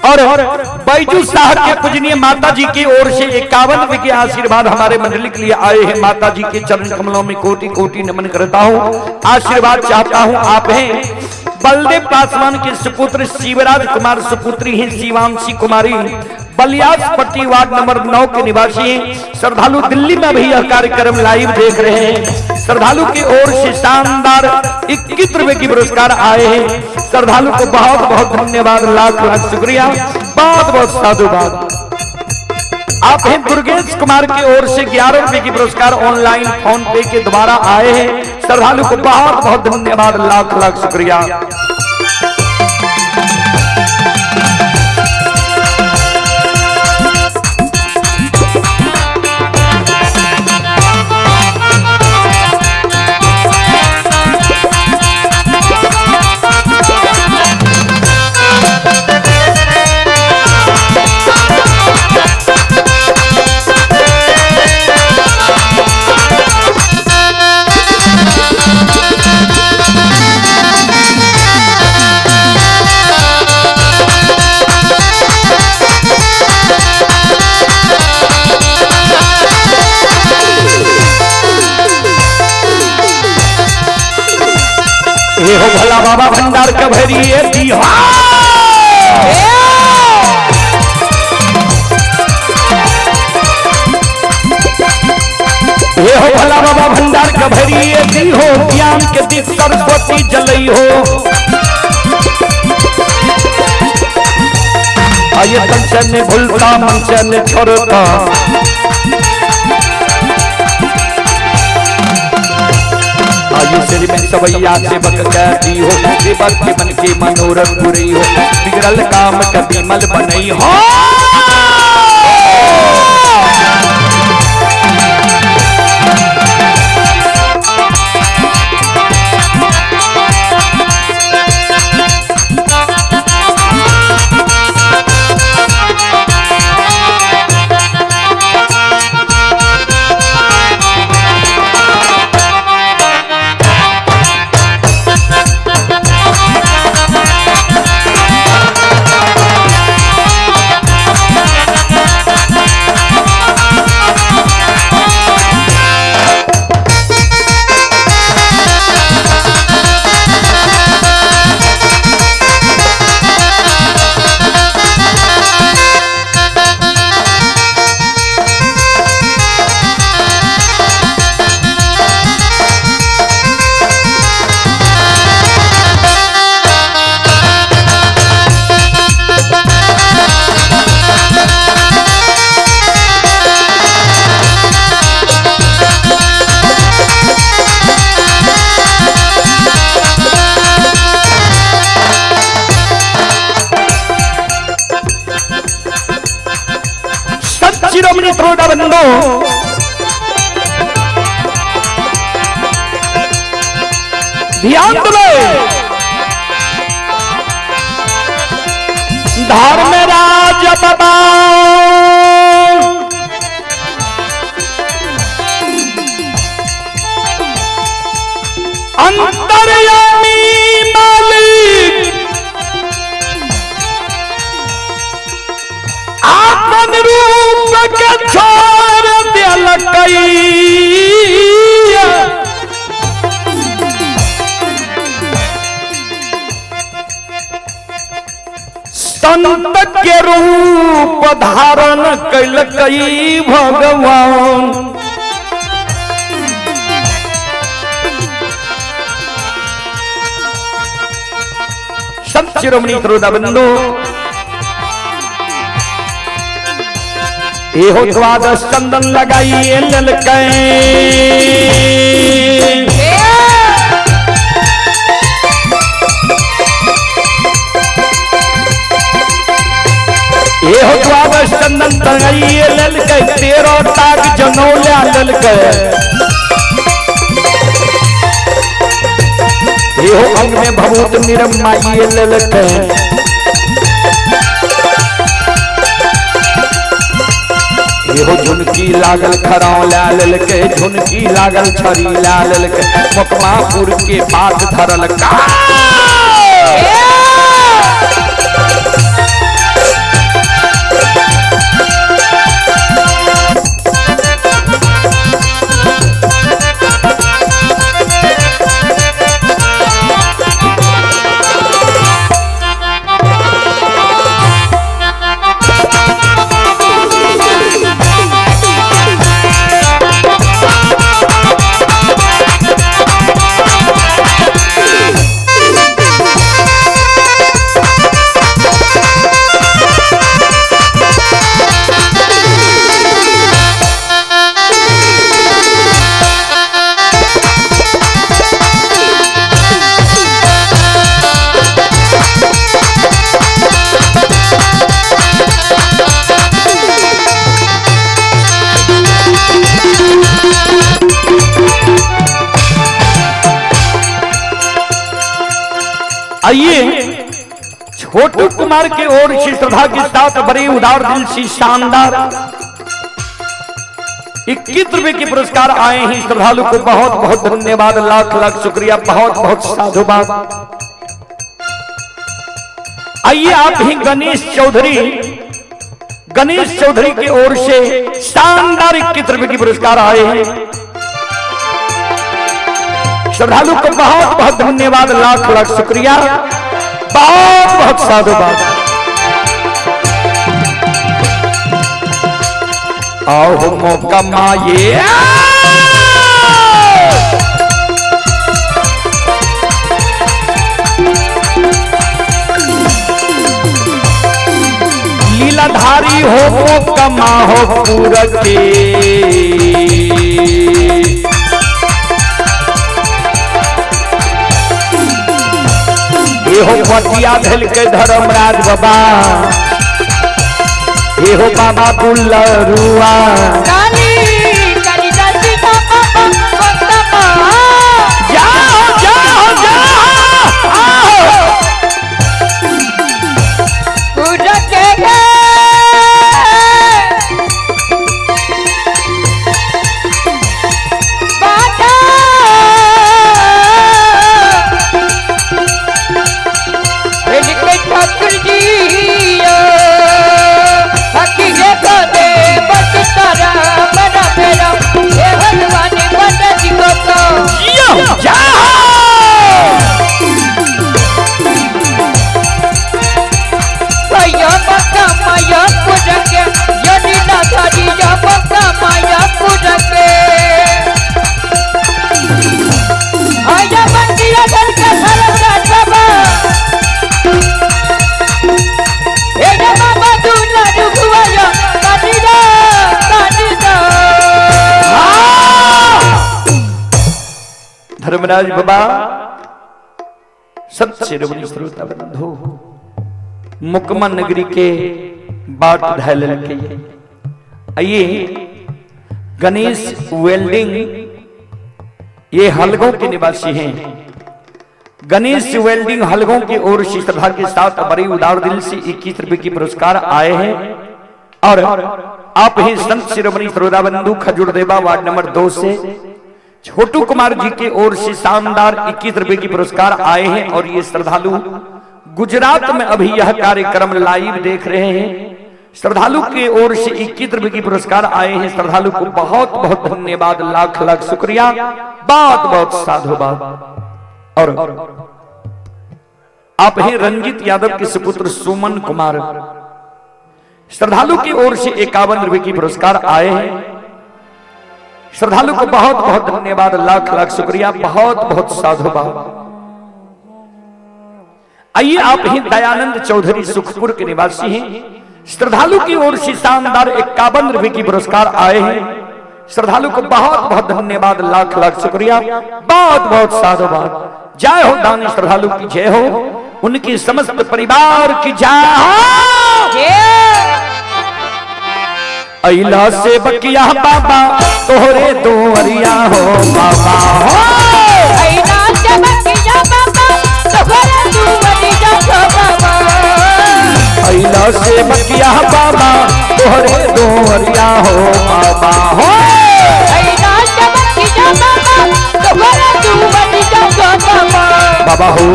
A: और बैजू साहब के पूजनीय माता जी की ओर से 51 रुपए के आशीर्वाद हमारे मंडली के लिए आए हैं। माता जी के चरण कमलों में कोटि कोटि नमन करता हूँ, आशीर्वाद चाहता हूँ। आप हैं बलदेव पासवान के सुपुत्र शिवराज कुमार, सुपुत्री हैं शिवांशी कुमारी, बलियासपट्टी वार्ड नंबर 9 के निवासी हैं। श्रद्धालु दिल्ली में भी यह कार्यक्रम लाइव देख रहे हैं। श्रद्धालु की ओर से शानदार 21 रुपए की पुरस्कार आए हैं। श्रद्धालु को बहुत बहुत धन्यवाद, लाख लाख शुक्रिया, बहुत बहुत साधुवाद। आप हैं दुर्गेश कुमार की ओर से 11 रुपए की पुरस्कार ऑनलाइन फोन पे के द्वारा आए हैं। श्रद्धालु को बहुत बहुत धन्यवाद, लाख लाख शुक्रिया। ये हो भला बाबा भंडार का भरिए ये हो भला बाबा भंडार का भरिए दी हो, ज्ञान के दीप सरस्वती जलई हो। आइए कंचन ने भूलता मंचन ने छोड़ता, में सवैया सेवक कहती हो, सेवक के मन के मनोरथ पूरी हो, बिगड़ल काम कभी मल बनई हो। बंदो ध्यान दो, धार में राज बाबा अंतर्यामी मालिक आत्मन रूप के छोड़ दिल कई, संत के रूप धारण कैल कई भगवान। संत शिरोमणि श्रोताबंधु एहो द्वादश चंदन लगाइए ललकै, एहो द्वादश चंदन लगाइए ललकै, 13 टाक जनौला ललकै, एहो अंग में भभूत निरमाइए ललकै, एहो झुनकी लागल खराव लाल के, झुनकी लागल छरी लाल के, मकमापुर के बात धरल का आइए छोटू कुमार की ओर से श्रद्धा के साथ बड़े उदार दिल से शानदार 21 रुपए के पुरस्कार आए हैं। श्रद्धालु को बहुत बहुत धन्यवाद, लाख लाख शुक्रिया, बहुत बहुत साधुवाद। आइए आप ही गणेश चौधरी की ओर से शानदार 21 रुपए के पुरस्कार आए हैं। श्रद्धालु को बहुत बहुत धन्यवाद, लाख लाख शुक्रिया, बहुत बहुत साधुवाद। आओ मौका माये लीलाधारी हो मौका मा हो पूरा के हो पतिया धल के धर्मराज बाबा, ये हो बाबा बुल्लरुआ जाओ जाओ जाओ धर्मराज बाबा, सत्य शिरोमणि श्रोता बंधु, मुकमा नगरी के बाट ढालन के आइए गणेश वेल्डिंग, ये हलगों के निवासी हैं। गणेश वेल्डिंग हलगों की ओर से श्रद्धा के साथ बड़ी उदार दिल से 21 रुपए की पुरस्कार आए हैं। और आप ही संत शिरोमणि श्रोता बंधु खजूर देवा वार्ड नंबर 2 से छोटू कुमार जी की ओर से शानदार 21 रुपए की पुरस्कार आए हैं। और ये श्रद्धालु गुजरात में अभी यह कार्यक्रम लाइव देख रहे हैं। श्रद्धालु की ओर से 21 रुपए की पुरस्कार आए हैं। श्रद्धालु को बहुत बहुत धन्यवाद, लाख लाख शुक्रिया, बहुत बहुत साधुवाद। और आप ही रंजित यादव के सुपुत्र सुमन कुमार, श्रद्धालु की ओर से 51 रुपए की पुरस्कार आए हैं। श्रद्धालु को बहुत बहुत धन्यवाद, लाख लाख शुक्रिया, बहुत बहुत साधुवाद। आइए आप ही दयानंद चौधरी सुखपुर के निवासी हैं। श्रद्धालु की ओर से शानदार 51 रुपए की पुरस्कार आए हैं। श्रद्धालु को बहुत बहुत धन्यवाद, लाख लाख शुक्रिया, बहुत बहुत साधुवाद। जय हो दानी श्रद्धालु की जय हो, उनकी समस्त परिवार की जय हो। अइला से बकिया बाबा तोहरे दोहरिया हो बाबा हो, अइला से बकिया बाबा तोहरे दोहरिया हो बाबा, अइला से बकिया बाबा तोहरे दोहरिया हो बाबा हो, अइला से बकिया बाबा तोहरे दोहरिया हो बाबा, बाबा हो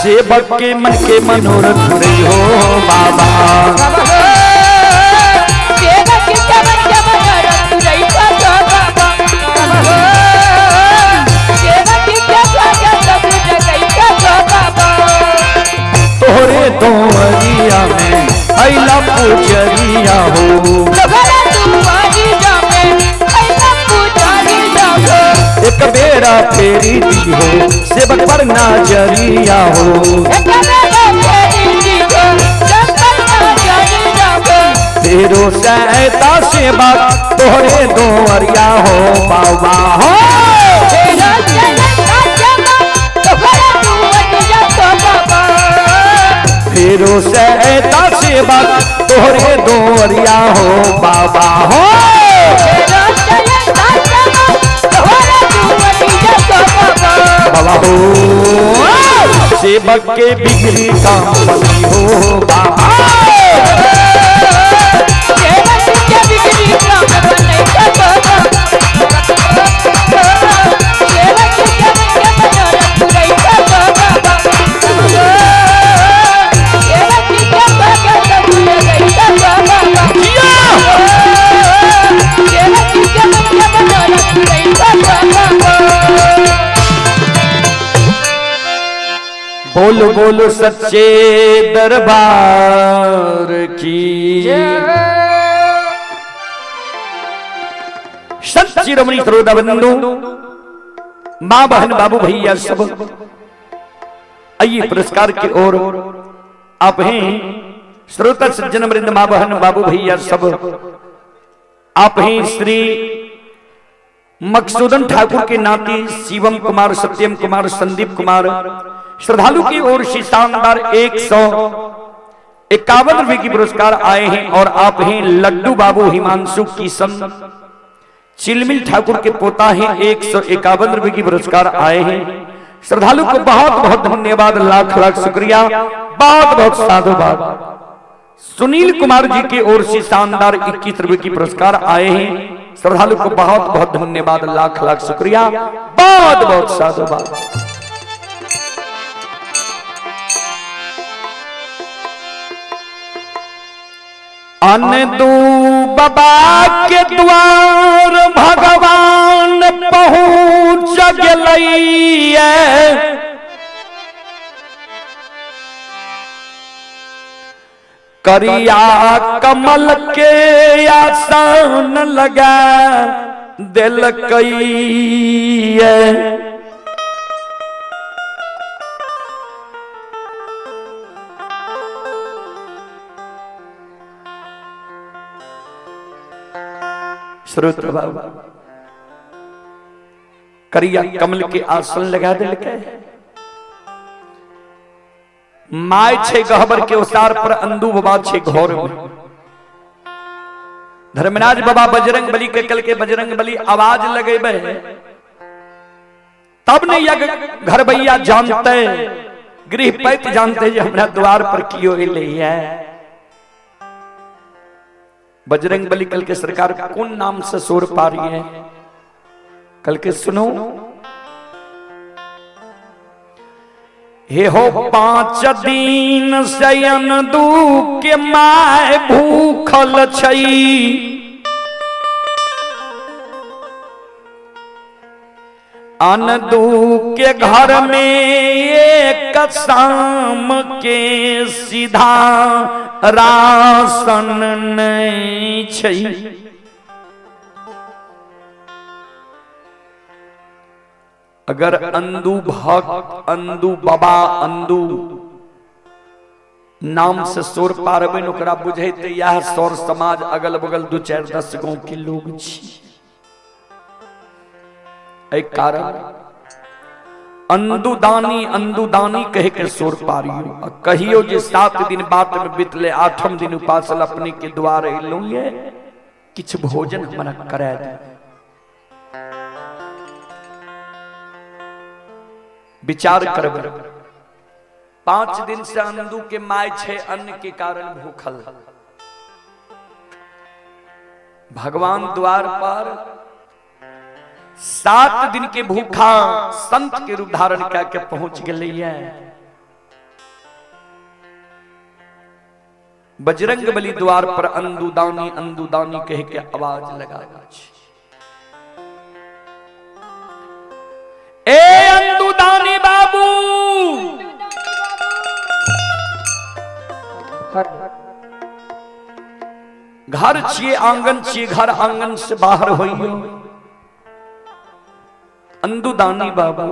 A: सेवक के मन के मनोरथ पूरे हो बाबा, तोहरे दोहरिया में अइला पूजरिया हो, एक बेरा फेरी दी हो सेवक पर नाजरिया हो, तेरो सहता सेवा तोहरे दोहरिया हो बाबा हो, फेरो सहता सेवा तोहरे दोहरिया हो बाबा हो, बाबा हो सेवक के बिगड़ी काम बनी हो बाबा
B: सेवक के बिगड़ी काम बनी हो बाबा सेवक के मनोरथ पूरई हो बाबा सेवक के भगत पूरई हो बाबा सेवक के मनोरथ पूरई हो बाबा।
A: बोलो बोलो सच्चे दरबार की सच्ची रमणी श्रोता बंधु मां बहन बाबू भैया सब आइए पुरस्कार की ओर आप हैं श्रोता सज्जन वृंद मां बहन बाबू भैया सब आप हैं श्री मकसूदन ठाकुर के नाती शिवम कुमार सत्यम कुमार संदीप कुमार श्रद्धालु की ओर से शानदार 151 रुपए की पुरस्कार आए हैं और आप हैं लड्डू बाबू हिमांशु किशन चिलमिल ठाकुर के पोता हैं 151 रुपए की पुरस्कार आए हैं। श्रद्धालु को बहुत बहुत धन्यवाद लाख लाख शुक्रिया बहुत बहुत साधुवाद। सुनील कुमार जी की ओर से शानदार 21 रुपए की पुरस्कार आए हैं। श्रद्धालु को बहुत बहुत धन्यवाद लाख लाख शुक्रिया बहुत बहुत साधुवाद। अनदू बाबा के द्वार भगवान पहुँच गए करिया कमल के आसन लगा दिल कई श्रोत्र बाबा करिया कमल के आसन लगा दिल के माय छे गहबर के उसार पर अंदू बाबा छे घोर में धर्मराज बाबा बजरंग बली के कल के बजरंग बली आवाज लगे तब ने यज्ञ घर भैया जानते गृह पैत जानते जो हमरा द्वार पर कियो ले है बजरंग बली कल के सरकार कौन नाम से सोर पा रही है कल के सुनो हे हो 5 दिन शयन दू के माय भूखल छई अनदू के घर में एक शाम के सीधा राशन नहीं छई अगर अंदू भक्त अंदू बाबा अंदू नाम से सोर पारबे ओकरा बुझे यह सौर समाज अगल बगल 2-4-10 गांव के लोग छी एक कारण अंदुदानी कह के सोर पारियो कहियो जे 7 दिन बात में बितले 8म दिन उपासल अपने के द्वार एलुए किछ भोजन हमरा कराए दे विचार करब 5 दिन से अंदू के माय छे अन्न के कारण भूखल भगवान द्वार पर 7 दिन के भूखा संत के रूप धारण करके पहुंच गए बजरंग बली द्वार पर अंदुदानी कह के आवाज लगा ए अंदुदानी बाबू घर छिए आंगन छिए घर आंगन से बाहर होइयो अंदुदानी बाबू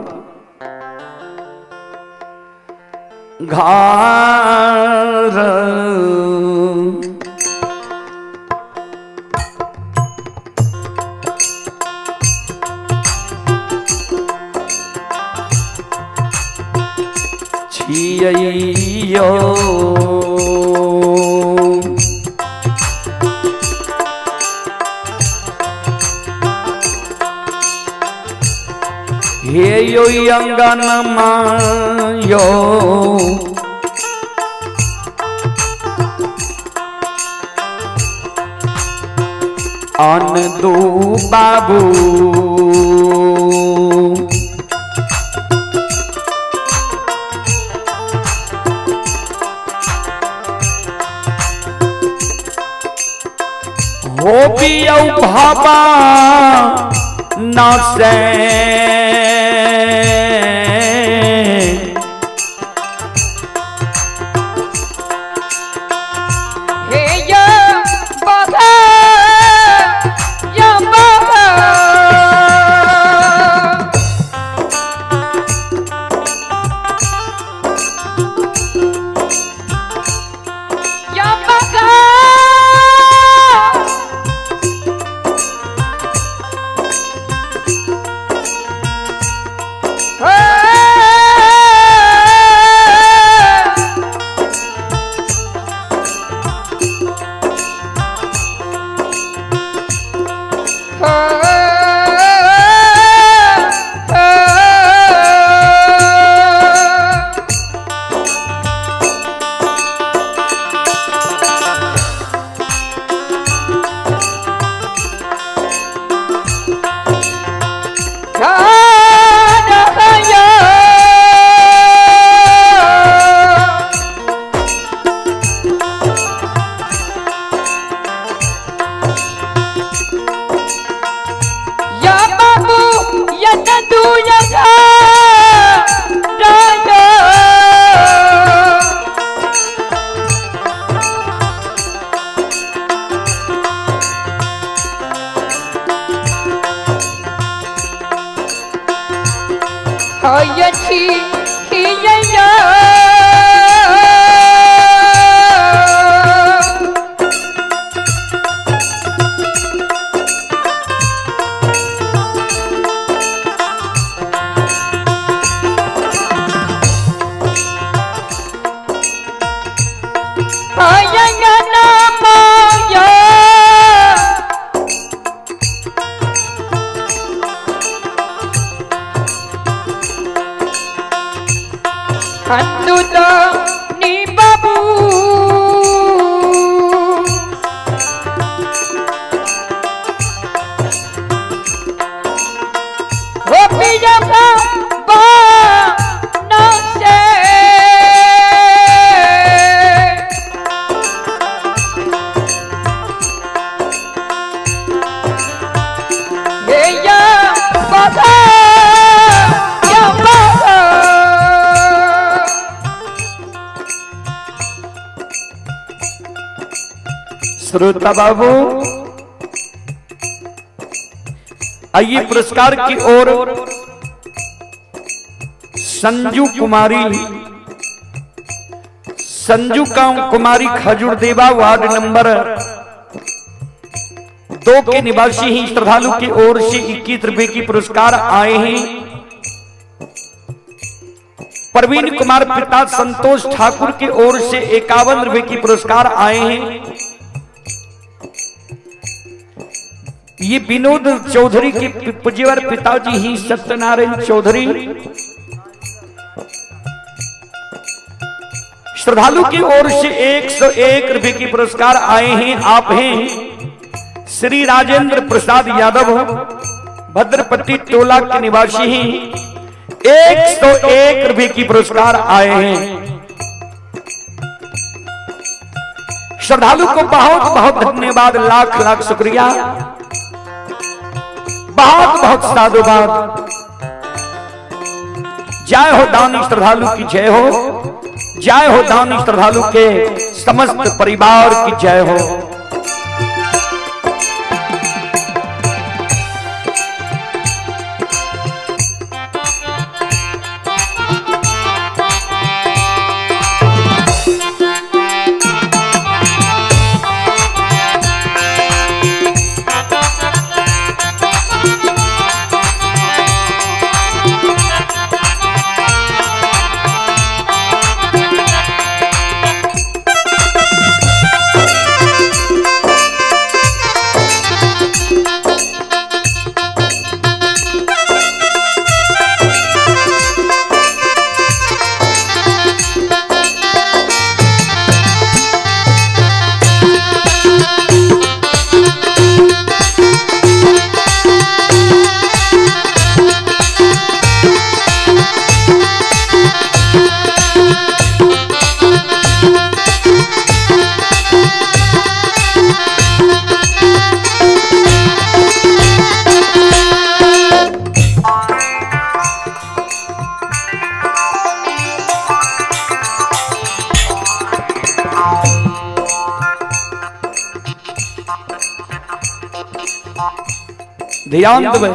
A: घर छियो हे यो अंगन मायो आन दो बाबू हो भी भाबा न से
B: हे या बाबा या बाबा या बाबा
A: श्रोता बाबू आइए पुरस्कार की ओर संजू कुमारी खजूर देवा वार्ड नंबर 2 के निवासी ही श्रद्धालु की ओर से 21 रुपए की पुरस्कार आए हैं। प्रवीण कुमार पिता संतोष ठाकुर की ओर से 51 रुपए की पुरस्कार आए हैं। ये विनोद चौधरी के पुजेवर पिताजी ही सत्यनारायण चौधरी श्रद्धालु की ओर से 101 रुपए की पुरस्कार आए हैं। आप हैं श्री राजेंद्र प्रसाद यादव भद्रपट्टी टोला के निवासी हैं। 101 रुपए की पुरस्कार आए हैं। श्रद्धालु को बहुत बहुत धन्यवाद, लाख लाख शुक्रिया, बहुत बहुत साधुवाद। जय हो दानी श्रद्धालु की जय हो, जय हो दानी श्रद्धालु के समस्त परिवार की जय हो। ध्यान देवे।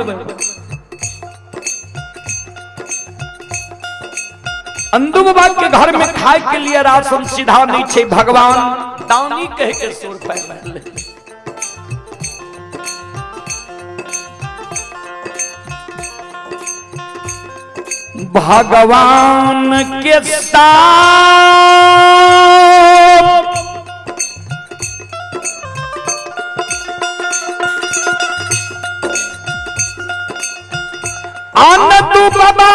A: अंदू बाबा के घर में खाए के लिए राशन सीधा नहीं छे, भगवान दानी कह के 100 रुपए भगवान के साथ आनंदू बाबा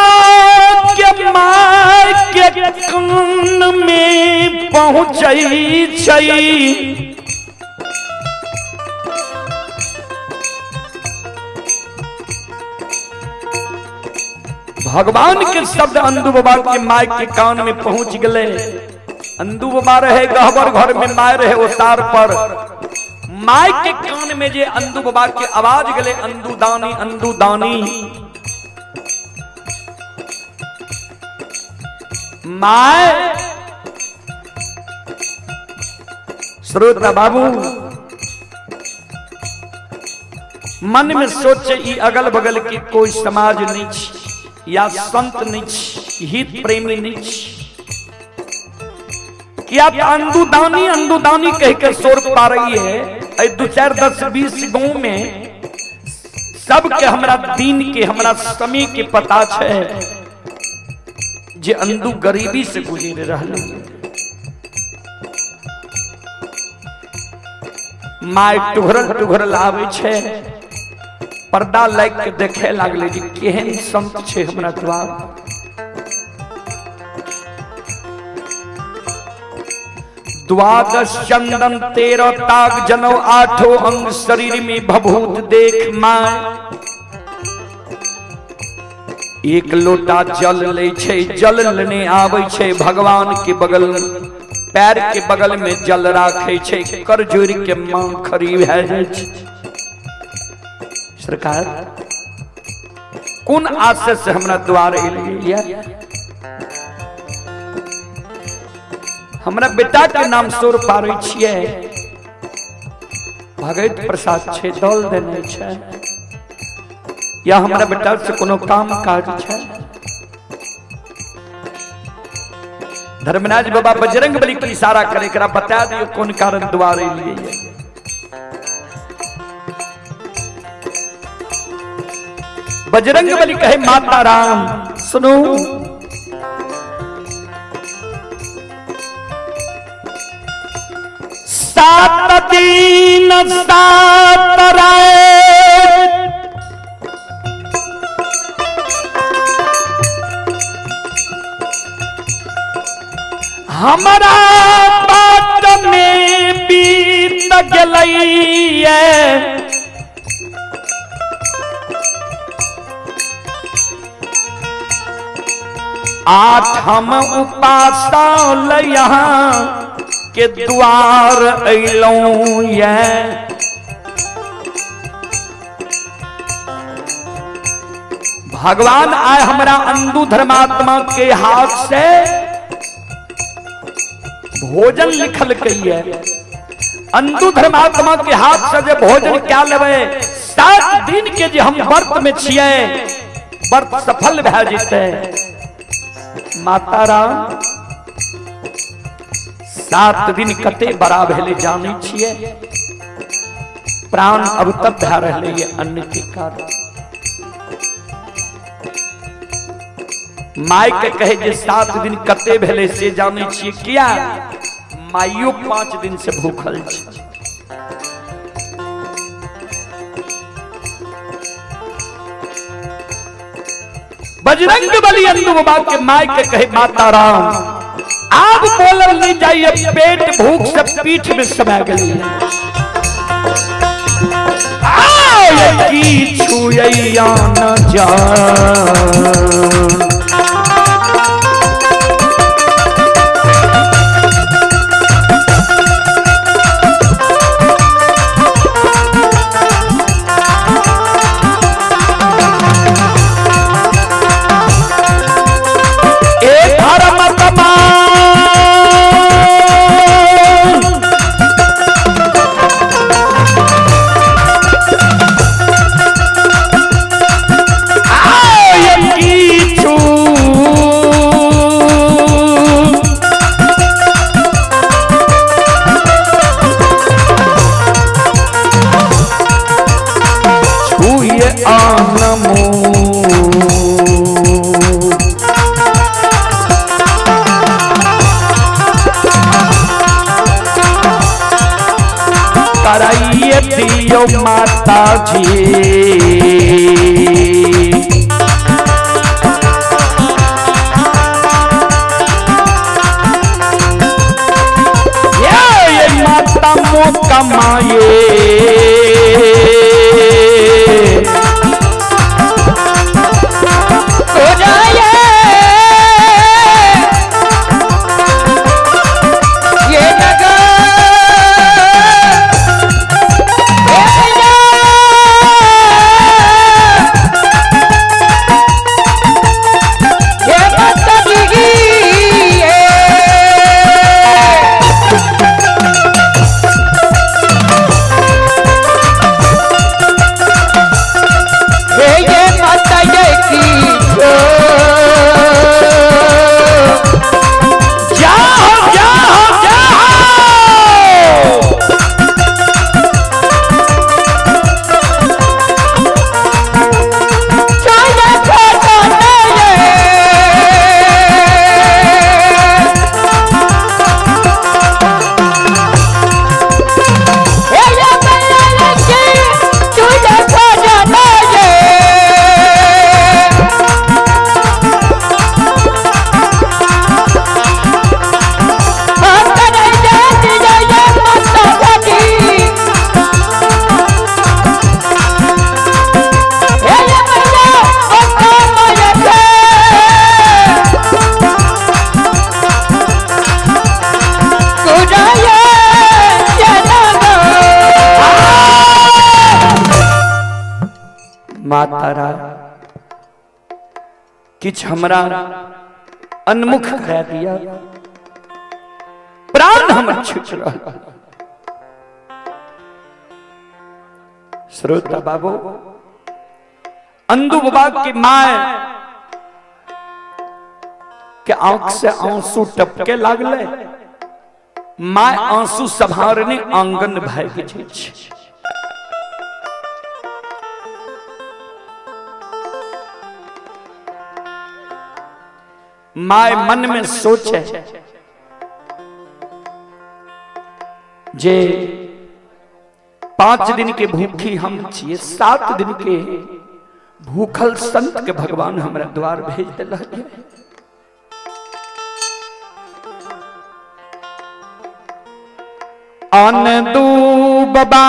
A: के माय के कान में पहुंचई छई। भगवान के शब्द अंदू बाबा के माय के कान में पहुंच गए। अंदू बाबा रहे गहबर घर में, माय रहे उतार पर। माय के कान में जे अंदू बाबा के आवाज गले, अंदू दानी अंदू दानी। माय श्रोता बाबू मन में सोचे ई अगल बगल की कोई समाज नहीं या संत नहीं, हित प्रेमी नहीं, क्या अंदू दानी कह के शोर पा रही है। 2 4 10 20 गांव में सबके हमरा दीन के हमरा समय के पता छे जे अंदू गरीबी से गुजर रहले। माय टुघरल आवे छे, पर्दा लाइक के देखे लागले जी केहन संत छे हमरा द्वार। द्वादश चंदन 13 ताग जनौ 8 अंग शरीर में भभूत देख माय। एक लोटा जल ले छे, जल लेने आवे छे भगवान के बगल, पैर के बगल में जल राखे छे, कर जोड़ के मांग खरी है जाय छे। सरकार कौन आशय से हमरा द्वार एलिया? हमरा बेटा के नाम सोर पारे छिए, भगत प्रसाद छे, दौल देने छे, या हमरा बेटा से कोनो काम काज छे? धर्मराज बाबा बजरंग बली के इशारा करे, करा बता दियो कौन कारण द्वार एलिए। बजरंग बली कहे माता राम सुनो, सात दिन सात रात हमारा बात में बीत गई है। आठ हम उपासल यहाँ के द्वार अइलौं ये। भगवान आए हमरा अंदू धर्मात्मा के हाथ से भोजन लिखल कहिए। अंदू धर्मात्मा के हाथ से जे भोजन क्या लेवे, 7 दिन के जे हम व्रत में छिए, व्रत सफल भए जेते। माता राम 7 दिन कते बड़ा भेले जाने छिए, प्राण अब तक भए रहले ये अन्न के कारण। माय के कहे जे 7 दिन कते भेले से जाने छिए, किया माइयो 5 दिन से भूखल छी। बजरंग बली अंदू बाबा के माय के कहे माता राम आप बोलल नहीं जाइए, पेट भूख से पीठ में समा गई। की छुइया न जा यो माता जी। ये माता मो कमाए मातारा किछ हमरा अनमुख कह दिया, प्राण हमर छूट रहा। श्रोता बाबू, अंधु बाबा की माय के आंख से आंसू टपके लागले। माय आंसू संभारने आंगन भाग छै। माय मन में सोचे जे 5 दिन के भूखी हम छिए, 7 दिन के भूखल संत के भगवान हमरा द्वार भेज दिलक। अनदू बाबा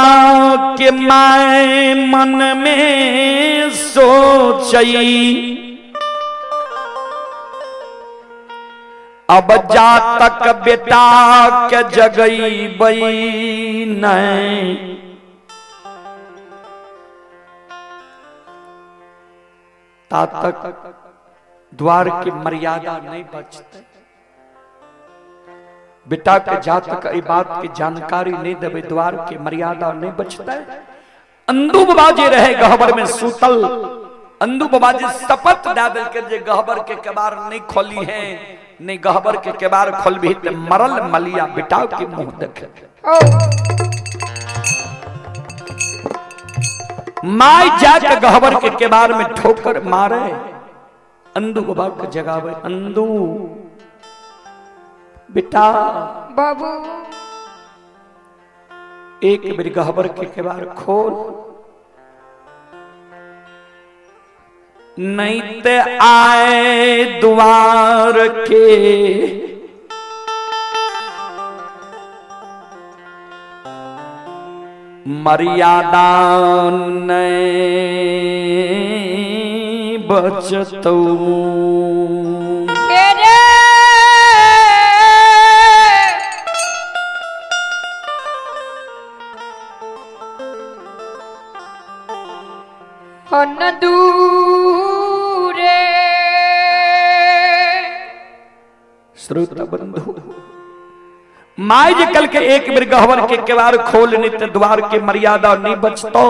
A: के माय मन में सोचई, अब जा तक बेटा के जगई बई नहीं, ता तक द्वार की मर्यादा नहीं बचते। बेटा के जातक ई बात की जानकारी नहीं देवे, द्वार की मर्यादा नहीं बचता। अंधु बाबा जी रहे गहबर में सूतल। अंधु बाबा जी शपथ डाल के जे गहबर के केबार नहीं खोली है, नहीं गहबर के केबार खोलबी तो मरल मलिया बेटा के मुंह देखे। माय जाके गहबर के केबार में ठोकर मारे, अंधु बाबा के जगावे। अंधु बेटा
B: बाबू,
A: एक बेर गहबर के केबार खोल, नहीं ते आए द्वार के मर्यादा नहीं बचतो।
B: दूरे
A: श्रोता बंधु, माय जे कल के एक बेर गहवर के केवार खोल नित द्वार के मर्यादा नहीं बचतो।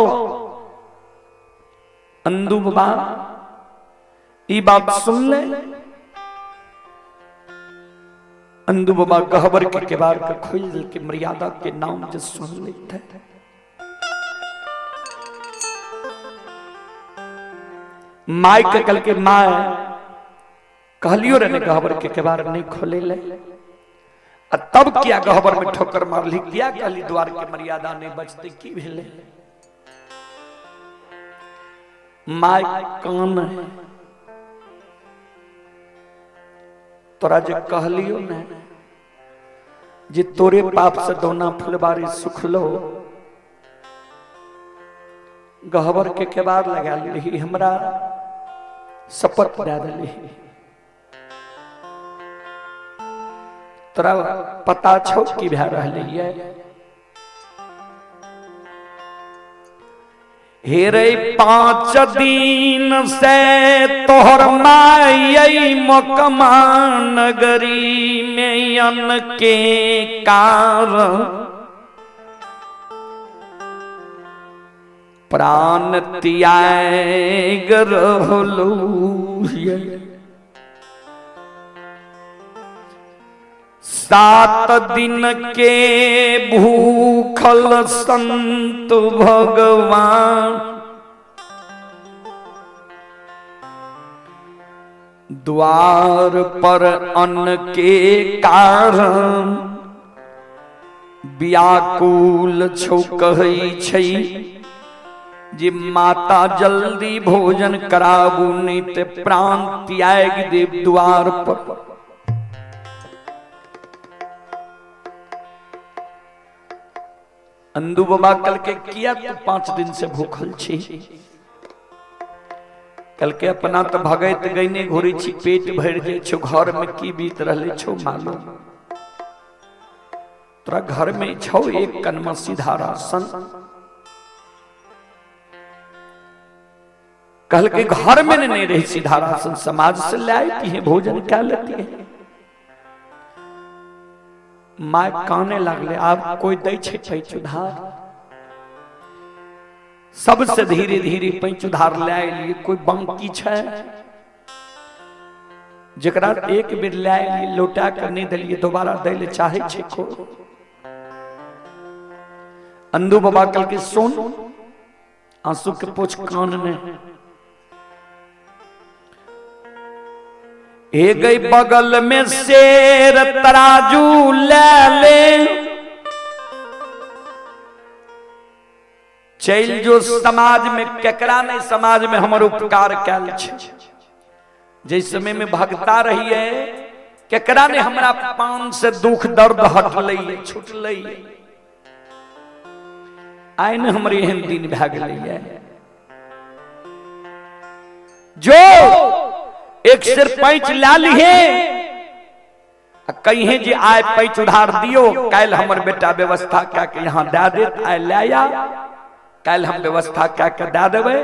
A: अंधु बाबा ई बात सुन ले। अंधु बाबा गहवर के केवार के खोल के मर्यादा के नाम जो सुन लेते। माय के कल के माय कहलियो रे ने गहवर के केवार नहीं खोले ले। तब क्या गहबर में ठोकर मारली, क्या कहली द्वार के मर्यादा नहीं बचते की भेले। माय कान है तोरा जे कहलियो न जे तोरे पाप से दोना फुलबारी सुखलो गहबर के केबार लगा ली हमरा शपथ दे दिली तोरा पता छौ की भै रहलै हेरे 5 दिन से तोहर माई मोकमा नगरी में अन के कारण प्राण त्याग रहलू 7 दिन के भूखल संत भगवान द्वार पर अन्न के कारण व्याकुल छौ कहै छै जे माता जल्दी भोजन कराबू नहीं ते प्राण त्याग देव द्वार पर। अंदू बाबा कल के किया तू 5 दिन से भूखल छी? कल के अपना तो भगत गईने घोरी छी पेट भर जे छो घर में की बीत रहले छो मालूम? तोरा घर में छो एक कनमा सीधा राशन? कल के घर में नहीं रही सीधा राशन, समाज से ले आती है भोजन क्या लेती है? माय काने लगले आप कोई दै छै पैंच उधार? सबसे धीरे धीरे पैंच उधार ले आइए, कोई बांकी छै जकरा एक बेर ले आइए लौटा कर नहीं दिलिए दोबारा दै ले चाहे छै को? अंदू बाबा कल के सोन आंसू के पोछ कान ने ए गई बगल में शेर तराजू ले ले चल जो समाज में केकरा नहीं समाज में हमर उपकार कैल छै। जिस समय में भगता रही है केकरा ने हमरा पान से दुख दर्द हटलै छुटलै? आइ न हमर एहन दिन भै गेलै जो एक सिर पैंच ला लिहे कहे जे आय पैंच उधार दियो, कल हमर बेटा व्यवस्था क्या के यहाँ दे देत, आय लाया कल हम व्यवस्था क्या के दे देवे।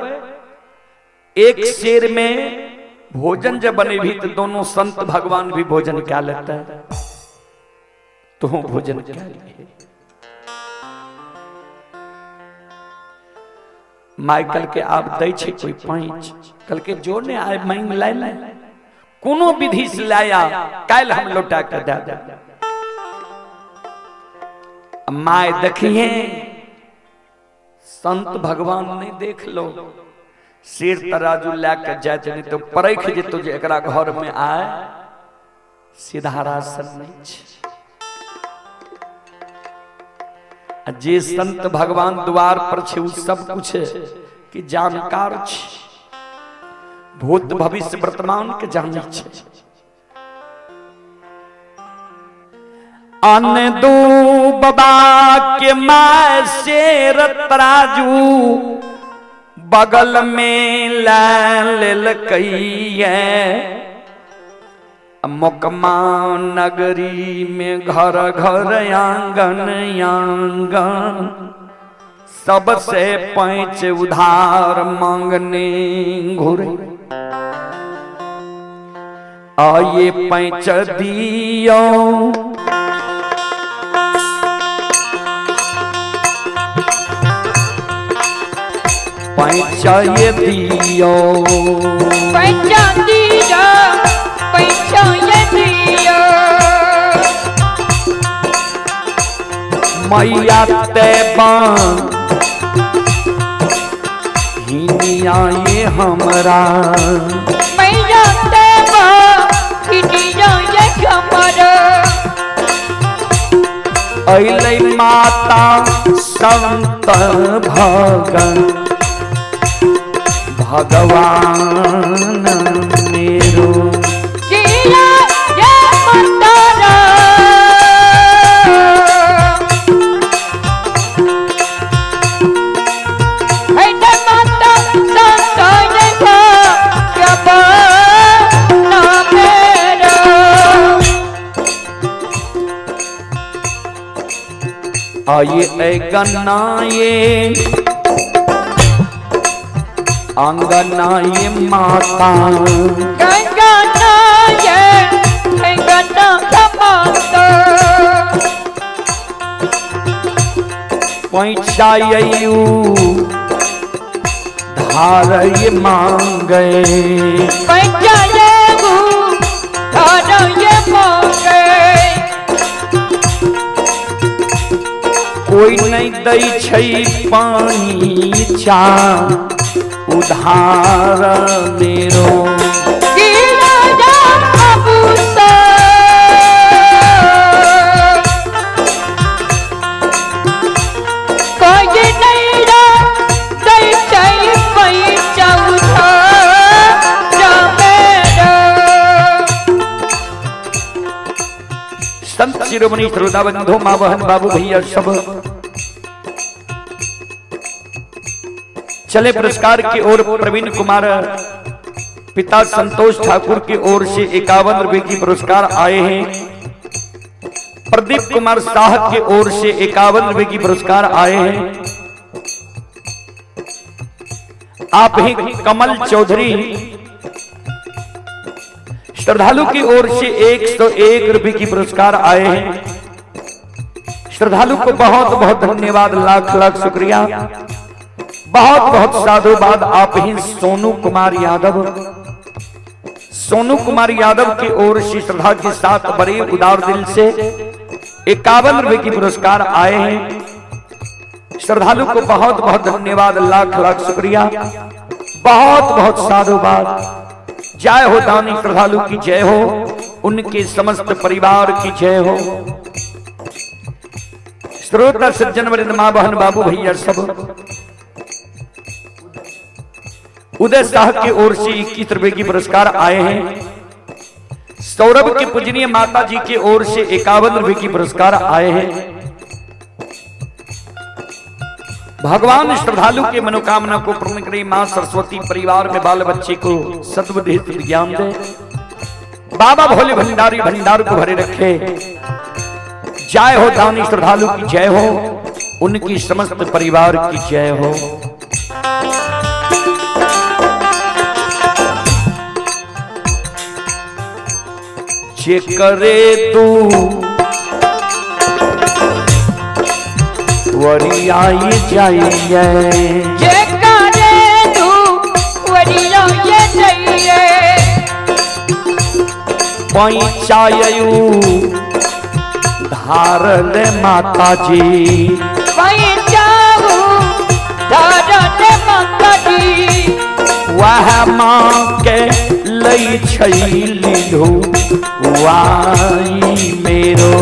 A: एक शेर में भोजन जब बने भी तो दोनों संत भगवान भी भोजन क्या लेता है, तो भोजन क्या ले। माइकल के आप दै छै कोई पैंच? कल के जो ने आय मांग लाय कोनो विधि से लाया कल हम लौटा कर दे दे। माय देखिए संत भगवान नहीं देख लो शेर तराजू लेकर जाते नहीं तो परख जे तुझे एकरा घर में आए सीधा राशन नहीं छै। जे संत भगवान द्वार पर छे उ सब कुछ कि जानकार छे, भूत भविष्य वर्तमान के जाने छे। अनदू बाबा के माय शेर तराजू बगल में लेल कहिए मोकमा नगरी में घर घर आंगन आंगन सबसे पैंच उधार मांगने घुरे। आये पैंच दियो पैंच ये दियो
B: पैंच दियो पैंच ये दियो
A: मैया तेबा हिनिया ये हमरा
B: मैया तेबा हिनिया ये हमरा
A: अइलै माता संत भगन भगवान मेरो।
B: जिया ये मंदारा है न माता संता ये जब ना मेरा।
A: आइए ऐ गन्नाए आंगनाए माता,
B: गंगा नाये गंगा माता।
A: पैसायु धारय मांगे,
B: पंचायु धारय मांगे।
A: कोई नहीं दै छै पानी चा उधार मेरो। संत शिरोमणि श्रोता बंधु माँ बहन बाबू भैया सब चले पुरस्कार की ओर। प्रवीण कुमार पिता संतोष ठाकुर की ओर से 51 रुपए की पुरस्कार आए हैं। प्रदीप कुमार शाह की ओर से 51 रुपए की पुरस्कार आए हैं। आप ही कमल चौधरी श्रद्धालु की ओर से 101 रुपए की पुरस्कार आए हैं। श्रद्धालु को बहुत बहुत धन्यवाद, लाख लाख शुक्रिया, बहुत बहुत साधुवाद। आप ही सोनू कुमार यादव, सोनू कुमार यादव की ओर से श्रद्धा के साथ बड़े उदार दिल से 51 रुपए की पुरस्कार आए हैं। श्रद्धालु को बहुत बहुत धन्यवाद, लाख लाख शुक्रिया, बहुत बहुत साधुवाद। जय हो दानी श्रद्धालु की जय हो, उनके समस्त परिवार की जय हो। श्रोता सज्जन वृंद मां बहन बाबू भैया सब उदय शाह की ओर से 21 रुपए की पुरस्कार आए हैं। सौरभ की पूजनीय माता जी की ओर से 51 रुपए की पुरस्कार आए हैं। भगवान श्रद्धालु के मनोकामना को पूर्ण करे। मां सरस्वती परिवार में बाल बच्चे को सद्बुद्धि ज्ञान दे। बाबा भोले भंडारी भंडार को भरे रखे। जय हो दानी श्रद्धालु की जय हो, उनकी समस्त परिवार की जय हो। जे करे तू वरियाई जाइए,
B: जे करे तू वरियाई जाइए।
A: पैसायु धारले माता जी,
B: पैसायु धारले माता जी।
A: वह माँ के लई छई लीलू वाई मेरो।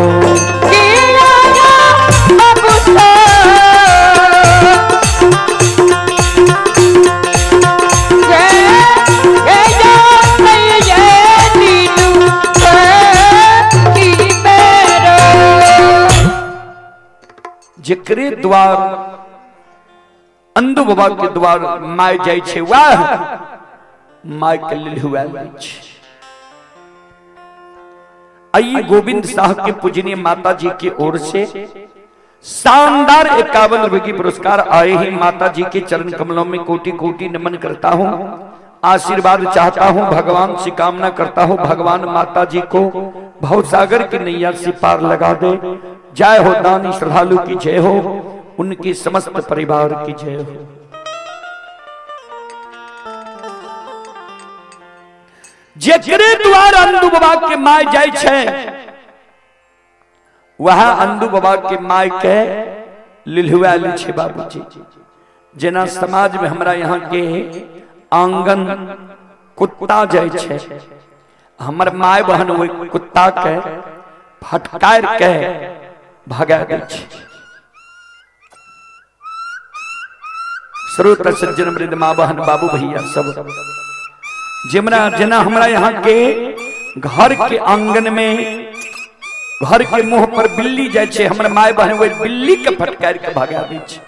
A: जेकरे द्वार अंधु बाबा के द्वार माय जाय छे, वाह माय के लेल हुआ छै। आइए गोविंद शाह के पूजनीय माता जी की ओर से शानदार 51 रुपए की पुरस्कार आए हैं। माता जी के चरण कमलों में कोटि कोटि नमन करता हूँ, आशीर्वाद चाहता हूँ, भगवान से कामना करता हूँ भगवान माता जी को भवसागर की नैया से पार लगा दे। जय हो दानी श्रद्धालु की जय हो, उनके समस्त परिवार की जय हो। जेकरे द्वार अंधु बाबा के माय जाय छे, वह अंधु बाबा के माय के लिलहुआली छे बाबूजी। जेना समाज में हमरा यहाँ के आंगन कुत्ता जाय छे, हमर माय बहन वो कुत्ता के फटकार के भगा दै छे। श्रोत सज्जन वृद्ध माँ बहन बाबू भैया सब जिमरा जना हमरा यहाँ के घर के आंगन में घर के मुंह पर बिल्ली जाय छे, हमर माय बहन वो बिल्ली के फटकार के भगा दै छे।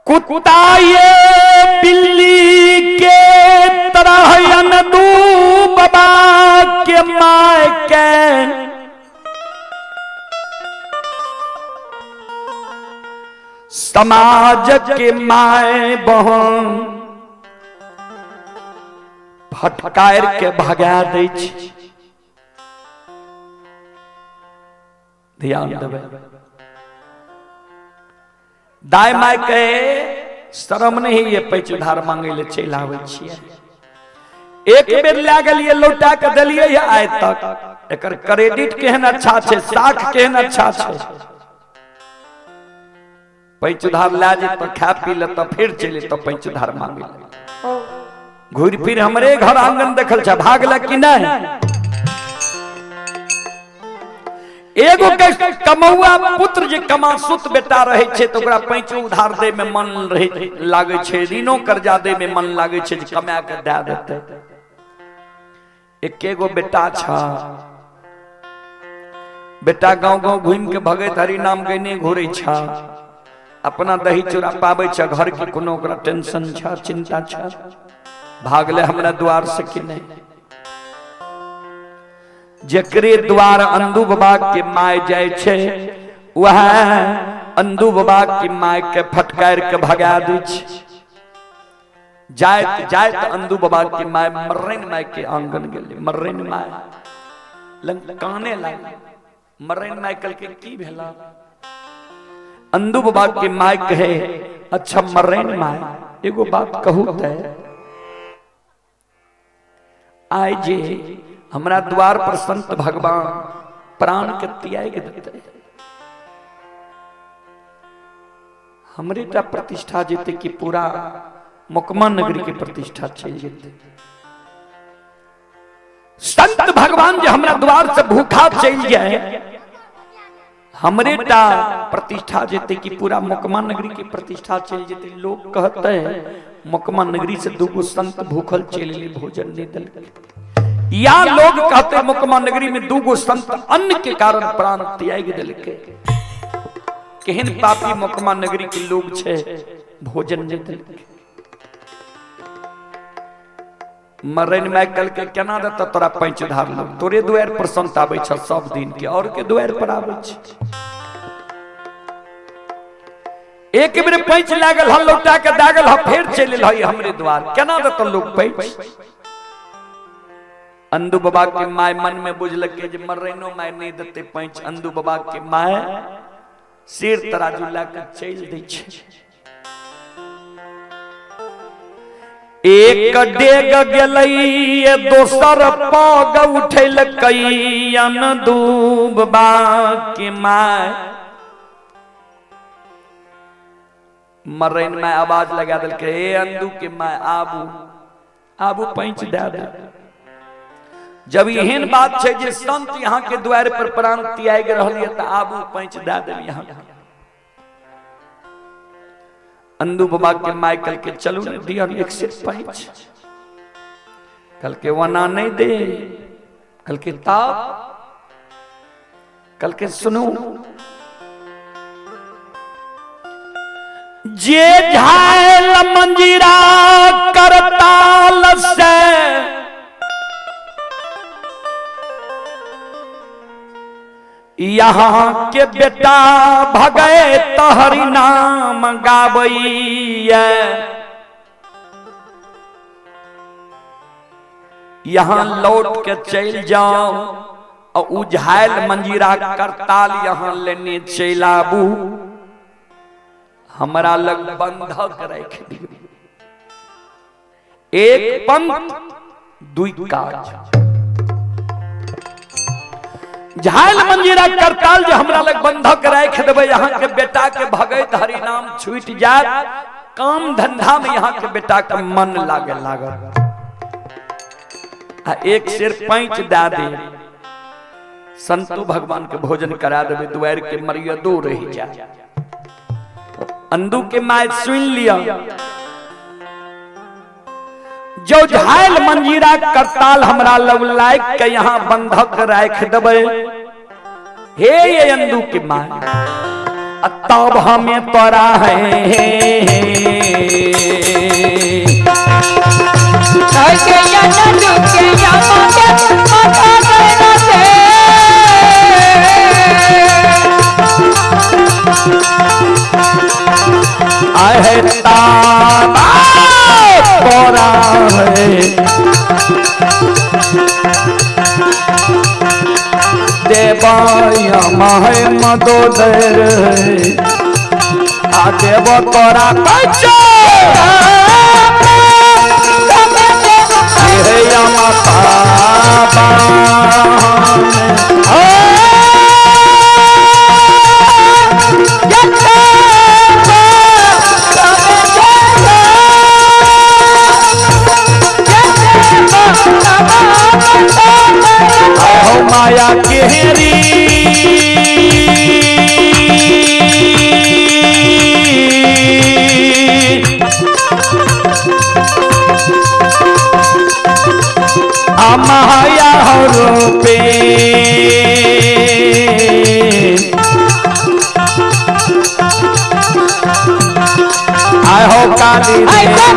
A: कुत्ता ये बिल्ली के तरह अनदू बाबा के माय के समाज के माय बहन फटकार के भगा दै छै। ध्यान देबै, दाय माय के शरम नहीं ये पैच उधार मांगे ले चल आवे छियै। एक बेर ला गेलिए लौटा के देलिए आइ तक एकर क्रेडिट केहन अच्छा छे, साख केहन अच्छा छे। पैच उधार ला जे तो खा पी ले तो फिर चले तो पैच उधार मांगे घूर फिर हमरे घर आंगन देखल छ भागला कि नहीं। एगो के कमौआ पुत्र जे कमासुत बेटा रहे छे तो ओकरा पैचो उधार दे में मन रहे लागे छे, ऋणो कर्जा दे में मन लागे छे जे कमा के दे देते। एकेगो बेटा छ, बेटा गांव गांव घूम के भगत हरि नाम गने घुरे छ, अपना दही चूड़ा पावे छ, घर के कोनो ओकरा टेंशन छ, चिंता छ, भागले हमरा द्वार से कि नहीं। जकरे द्वार अंधु बाबा के माय जाय छे वह अंधु बाबा की माय के फटकार के भगा दै छे। जायत जायत अंधु बाबा की माय मर्रेन माय के आंगन गेले, मर्रेन माय लंग काने लाग, मर्रेन माय कल के की भेला। अंधु बाबा की माय कहे अच्छा मर्रेन माय एगो बात कहू ते आय जे हमरा द्वार पर संत भगवान प्राण के त्याग देते, हमरे टा प्रतिष्ठा जेते कि पूरा मुकमा नगरी के प्रतिष्ठा चल जेते। संत भगवान जे हमरा द्वार से भूखा चल जाए, हमरे टा प्रतिष्ठा जेते कि पूरा मुकमा नगरी की प्रतिष्ठा चल जेते। लोग कहते हैं मुकमा नगरी से दूगो संत भूखल चल ले भोजन नहीं दल, या लोग कहते मुकमा नगरी में दूगो संत अन्न के कारण प्राण त्याग दिलके। केहन पापी मुकमा नगरी के लोग छे भोजन नहीं दिलके। मरन में कल के केना देता तोरा पैंच उधार लोग, तोरे द्वार पर संत आबै छ सब दिन के, और के द्वार पर आबै छ। एक बेर पैंच लागल ह लौटा के दागल ह फिर चलल ह हमरे द्वार, केना देता लोग पैंच। अंधु बाबा के माय मन में बुझलक जे मर्रेनो माय नहीं देते पैंच। अंधु बाबा के माय सिर तराजू ला के चल दै छे। एक डेग गेलई दोसर पग उठल कई अंधु बाबा के माय। मर्रेन माय आवाज लगा दिल के ए अंधु के माय आबू आबू पैंच दे दे। जब एहन बात है जे संत यहाँ के द्वार पर प्राण त्याग रहलिए त आबू पैंच दे देब यहाँ। अंधु बाबा के माय कल के चलू ने दिया एक से पैंच, कल के वना नहीं दे, कल के ताप, कल के सुनो जे झायल मंजीरा करताल से यहाँ के बेटा भगे तहरी नाम गावैया। यहाँ लौट के चल जाओ और उझायल मंजीरा करताल यहाँ लेने चल आबू, हमारा लग बंधक रख दियो। एक पंथ दुई काज, झायल मंजीरा करताल जो हमरा लग बंधक रख देवे, यहाँ के बेटा के भगत हरि नाम छूट जाए, काम धंधा में यहाँ के बेटा का मन लागे लागल। आ एक शेर पैंच दा दे संतु भगवान के भोजन करा देवे द्वार के मर्यादो रह जा। अंदू के माय सुन लिया जो झायल मंजीरा करताल हमरा लव लायक के यहाँ बंधक राख देवे हे ये अंदू के माय तब हमें तोरा है ताबा तोरा है देवाया माहे मदोदर आ देव तोरा बच्चा हे यमा ताबा माया केहरी माया रूपे आय हो काली माया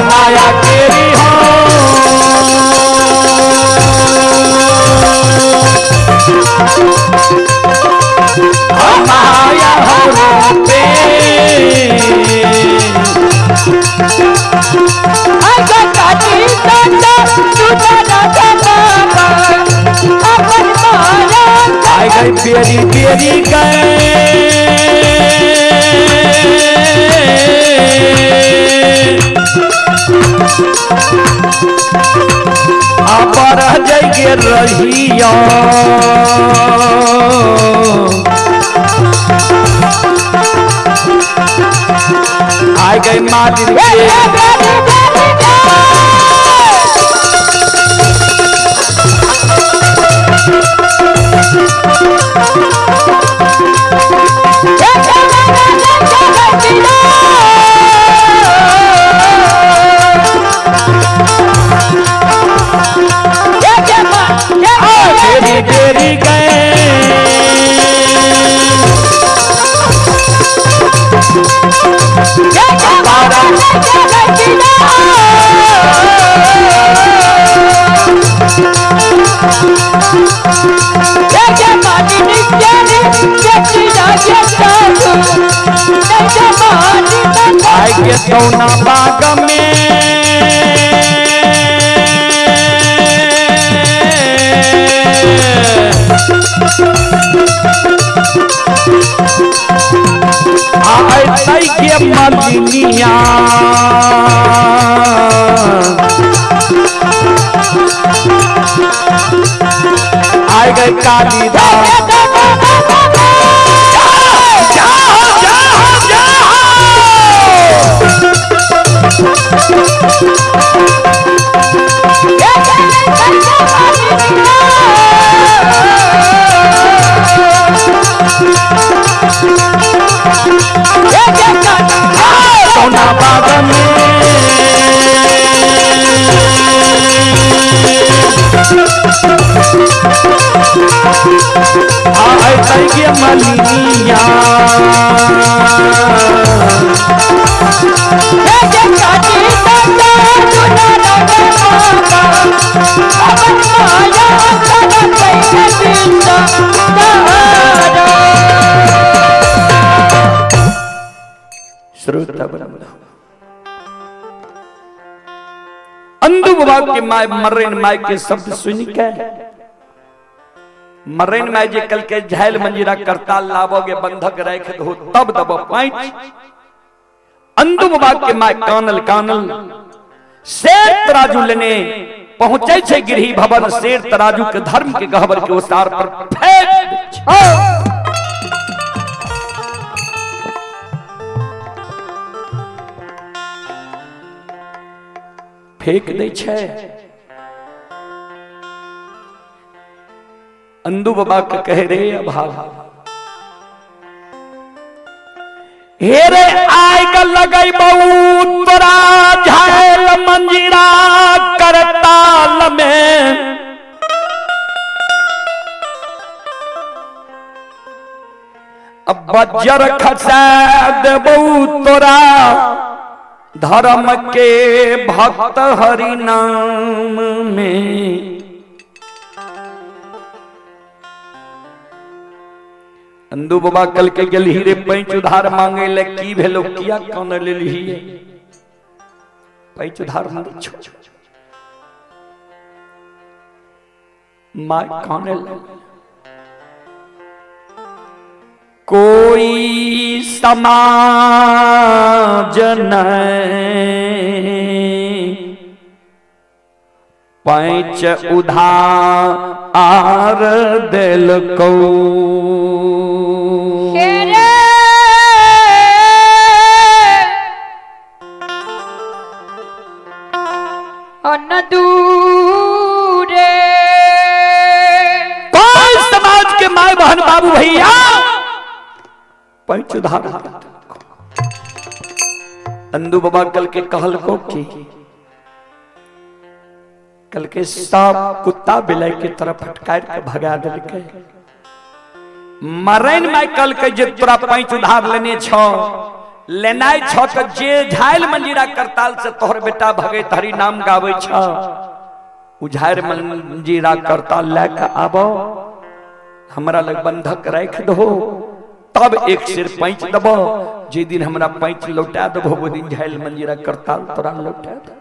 A: माया तेरी हो माया हो पे आई गई पेरी पेरी गए पर जाइए रहिया आ गए मालिन तेरी गए आगे सोना बाग में आई के मलिनिया आई गई कालीदास सोना बाग में आई के मलिनिया अंधु बाबा के माय मर्रेन माय के शब्द सुन के मर्रेन माय जे कल के झायल मंजीरा करताल लावोगे बंधक रख दो तब दबो पैंच अंधु बाबा के माय कानल कानल से तराजू लेने पहुंचे छे गिरही भवन शेर तराजू के धर्म के गहवर के उसार पर फेंक दै छै। फेंक दै छै। अंदू बाबा के कहे रे अभाव हे रे आय का लगई बहुत तोरा झायल मंजीरा करताल में अब बजर खसा देबू तोरा धर्म के भक्त हरि नाम में। अंदू बाबा कल के गेलही रे पैंच उधार मांगे ले की भेलो किया कौन लेलही पैंच उधार मांगे छो मां कौन ले कोई समाज नहीं पैंच उधार दिल को
B: दूरे
A: कोई समाज के माए बहन बाबू भैया पैंच उधार। अंदू बाबा कल के कहल को की कल के सांप कुत्ता बिलाई के तरफ फटकार के भगा दिलके। मरैन में कल के जे तोरा पैंच उधार लेने छो लेनाई छो तो जे झाइल मंजीरा करताल से तोहर बेटा भगे हरि नाम गावे छो उ झाइल मंजीरा करताल लेके आबो हमरा लग बंधक रख दो तब एक सिर पैंच दबो जे दिन हमरा पैंच लौटा दबो वो दिन झाइल मंजीरा करताल तोरा लौटा दे।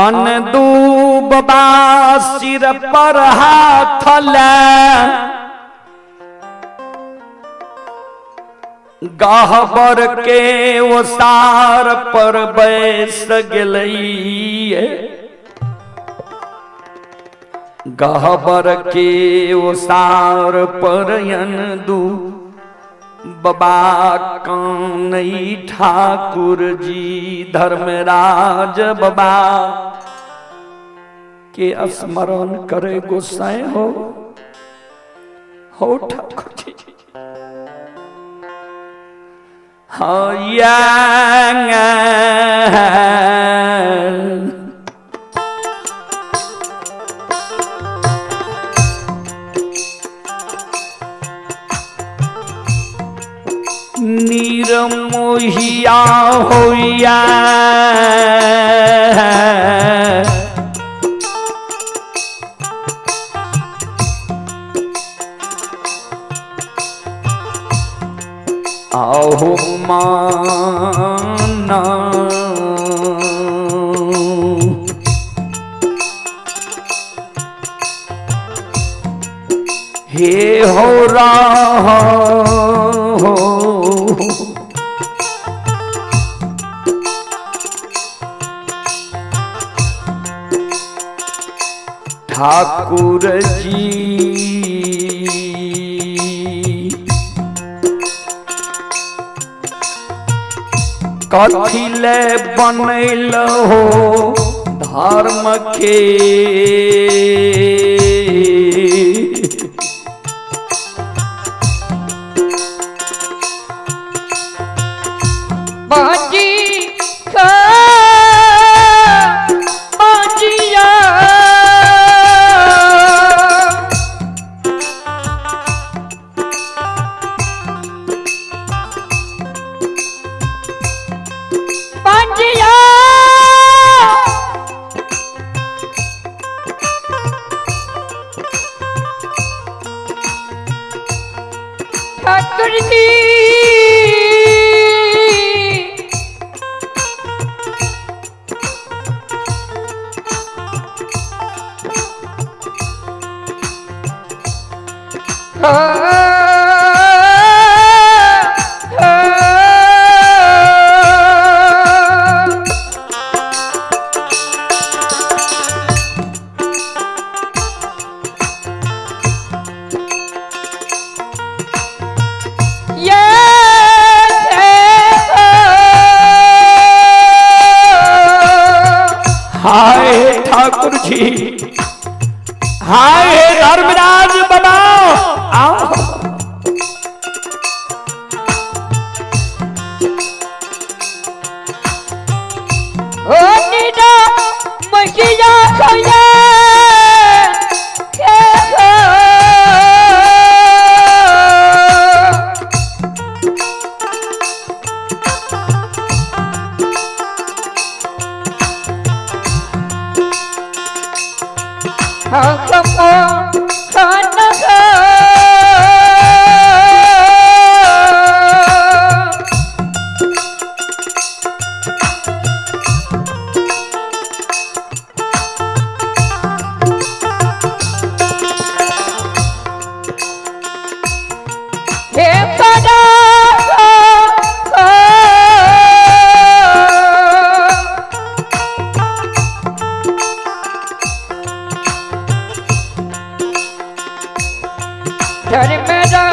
A: अनदूब बा सिर पर हाथ ले गहबर के वो सार पर बैस गेलई गहबर के वो सार पर अनदू बाबा कानई ठाकुर जी धर्मराज बाबा के स्मरण करे गोसाई हो ठाकुर जी। हाँ नीरमोहिया होया आओ माना हे हो रहा हो ठाकुर जी कथी ले बनैल हो धर्म के
B: बाजी का बाजिया बाजिया ठाकुर जी
A: हाय धर्मराज बाबा आओ।
B: ओ नीना मसिया खोया के हो हमको खाना हो हे पदा धर्मरा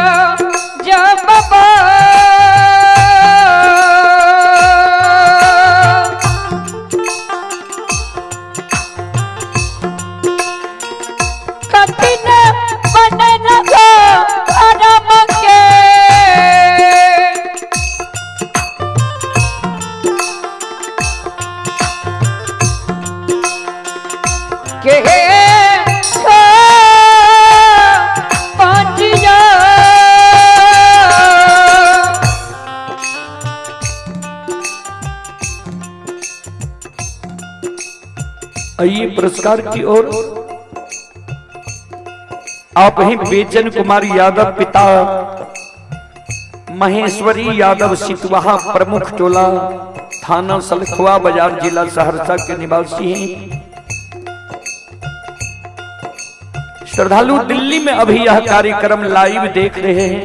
B: जब बाबा कठिन बने रखो आराम के पांजिया
A: आइए पुरस्कार की ओर। आप ही बेचन कुमार यादव पिता महेश्वरी यादव सितवाहा प्रमुख टोला थाना सलखुआ बाजार जिला सहरसा के निवासी हैं। श्रद्धालु दिल्ली में अभी यह कार्यक्रम लाइव देख रहे हैं।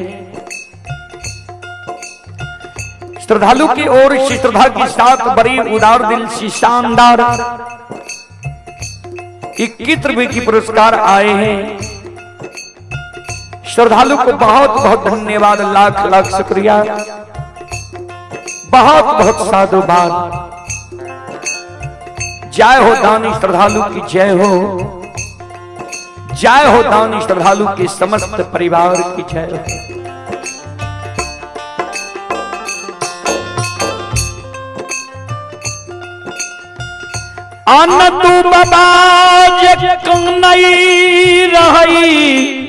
A: श्रद्धालु की ओर से श्रद्धा के साथ बड़ी उदार दिल से शानदार 21 रुपए की पुरस्कार आए हैं। श्रद्धालु को बहुत बहुत धन्यवाद, लाख लाख शुक्रिया, बहुत बहुत साधुवाद। जय हो दानी श्रद्धालु की जय हो, जय हो दानी श्रद्धालु के समस्त परिवार की जय हो। अन्न तू बाबा जे कौनई रही,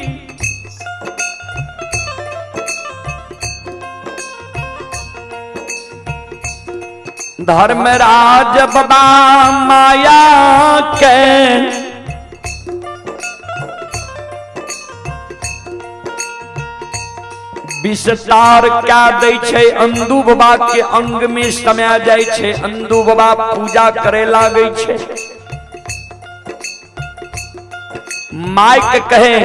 A: धर्मराज बाबा माया के विस्तार क्या दै छै। अंदू बाबा के अंग में समय जाय छै, अंदू बाबा पूजा करे लागे छै। माय के कहे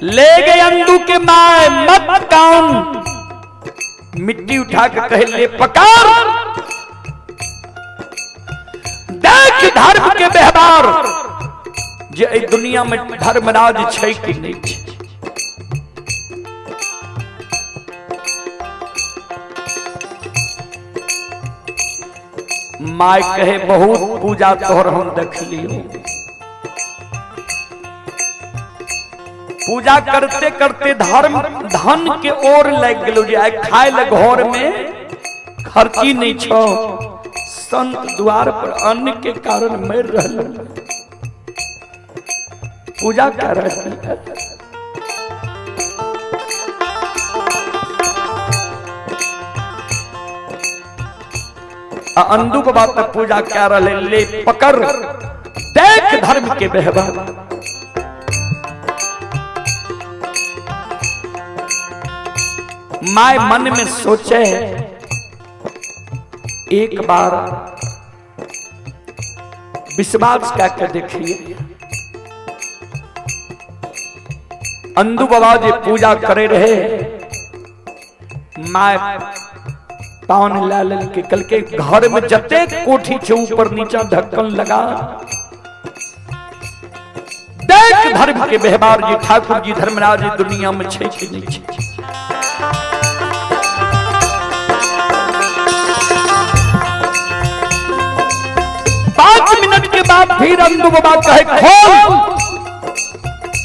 A: ले गए अंदू के माय मत कान, मिट्टी उठा के कहे ले पकार, देख धर्म के व्यवहार जे दुनिया में धर्मराज छै कि नहीं छै। माय कहे बहुत पूजा तोहर हम देख लियो, पूजा करते करते धर्म धन के ओर लग गेलो जे आइ खाए ले घर में खर्ची नहीं छो। संत द्वार पर अन्न के कारण मर रहल, पूजा कर रहे। अंदू बाबा तक पूजा कर रहे, ले पकड़ देख धर्म के व्यवहार। माय मन में सोचे एक बार विश्वास करके देखिए। अंदू बाबा जी पूजा करे रहे, माय पान लाल के कल के घर में जते कोठी छे ऊपर नीचा ढक्कन लगा। देख धर्म के व्यवहार जी ठाकुर जी धर्मराज दुनिया में छे कि नहीं छे। 5 मिनट के बाद फिर अंदू बाबा कहे खोल,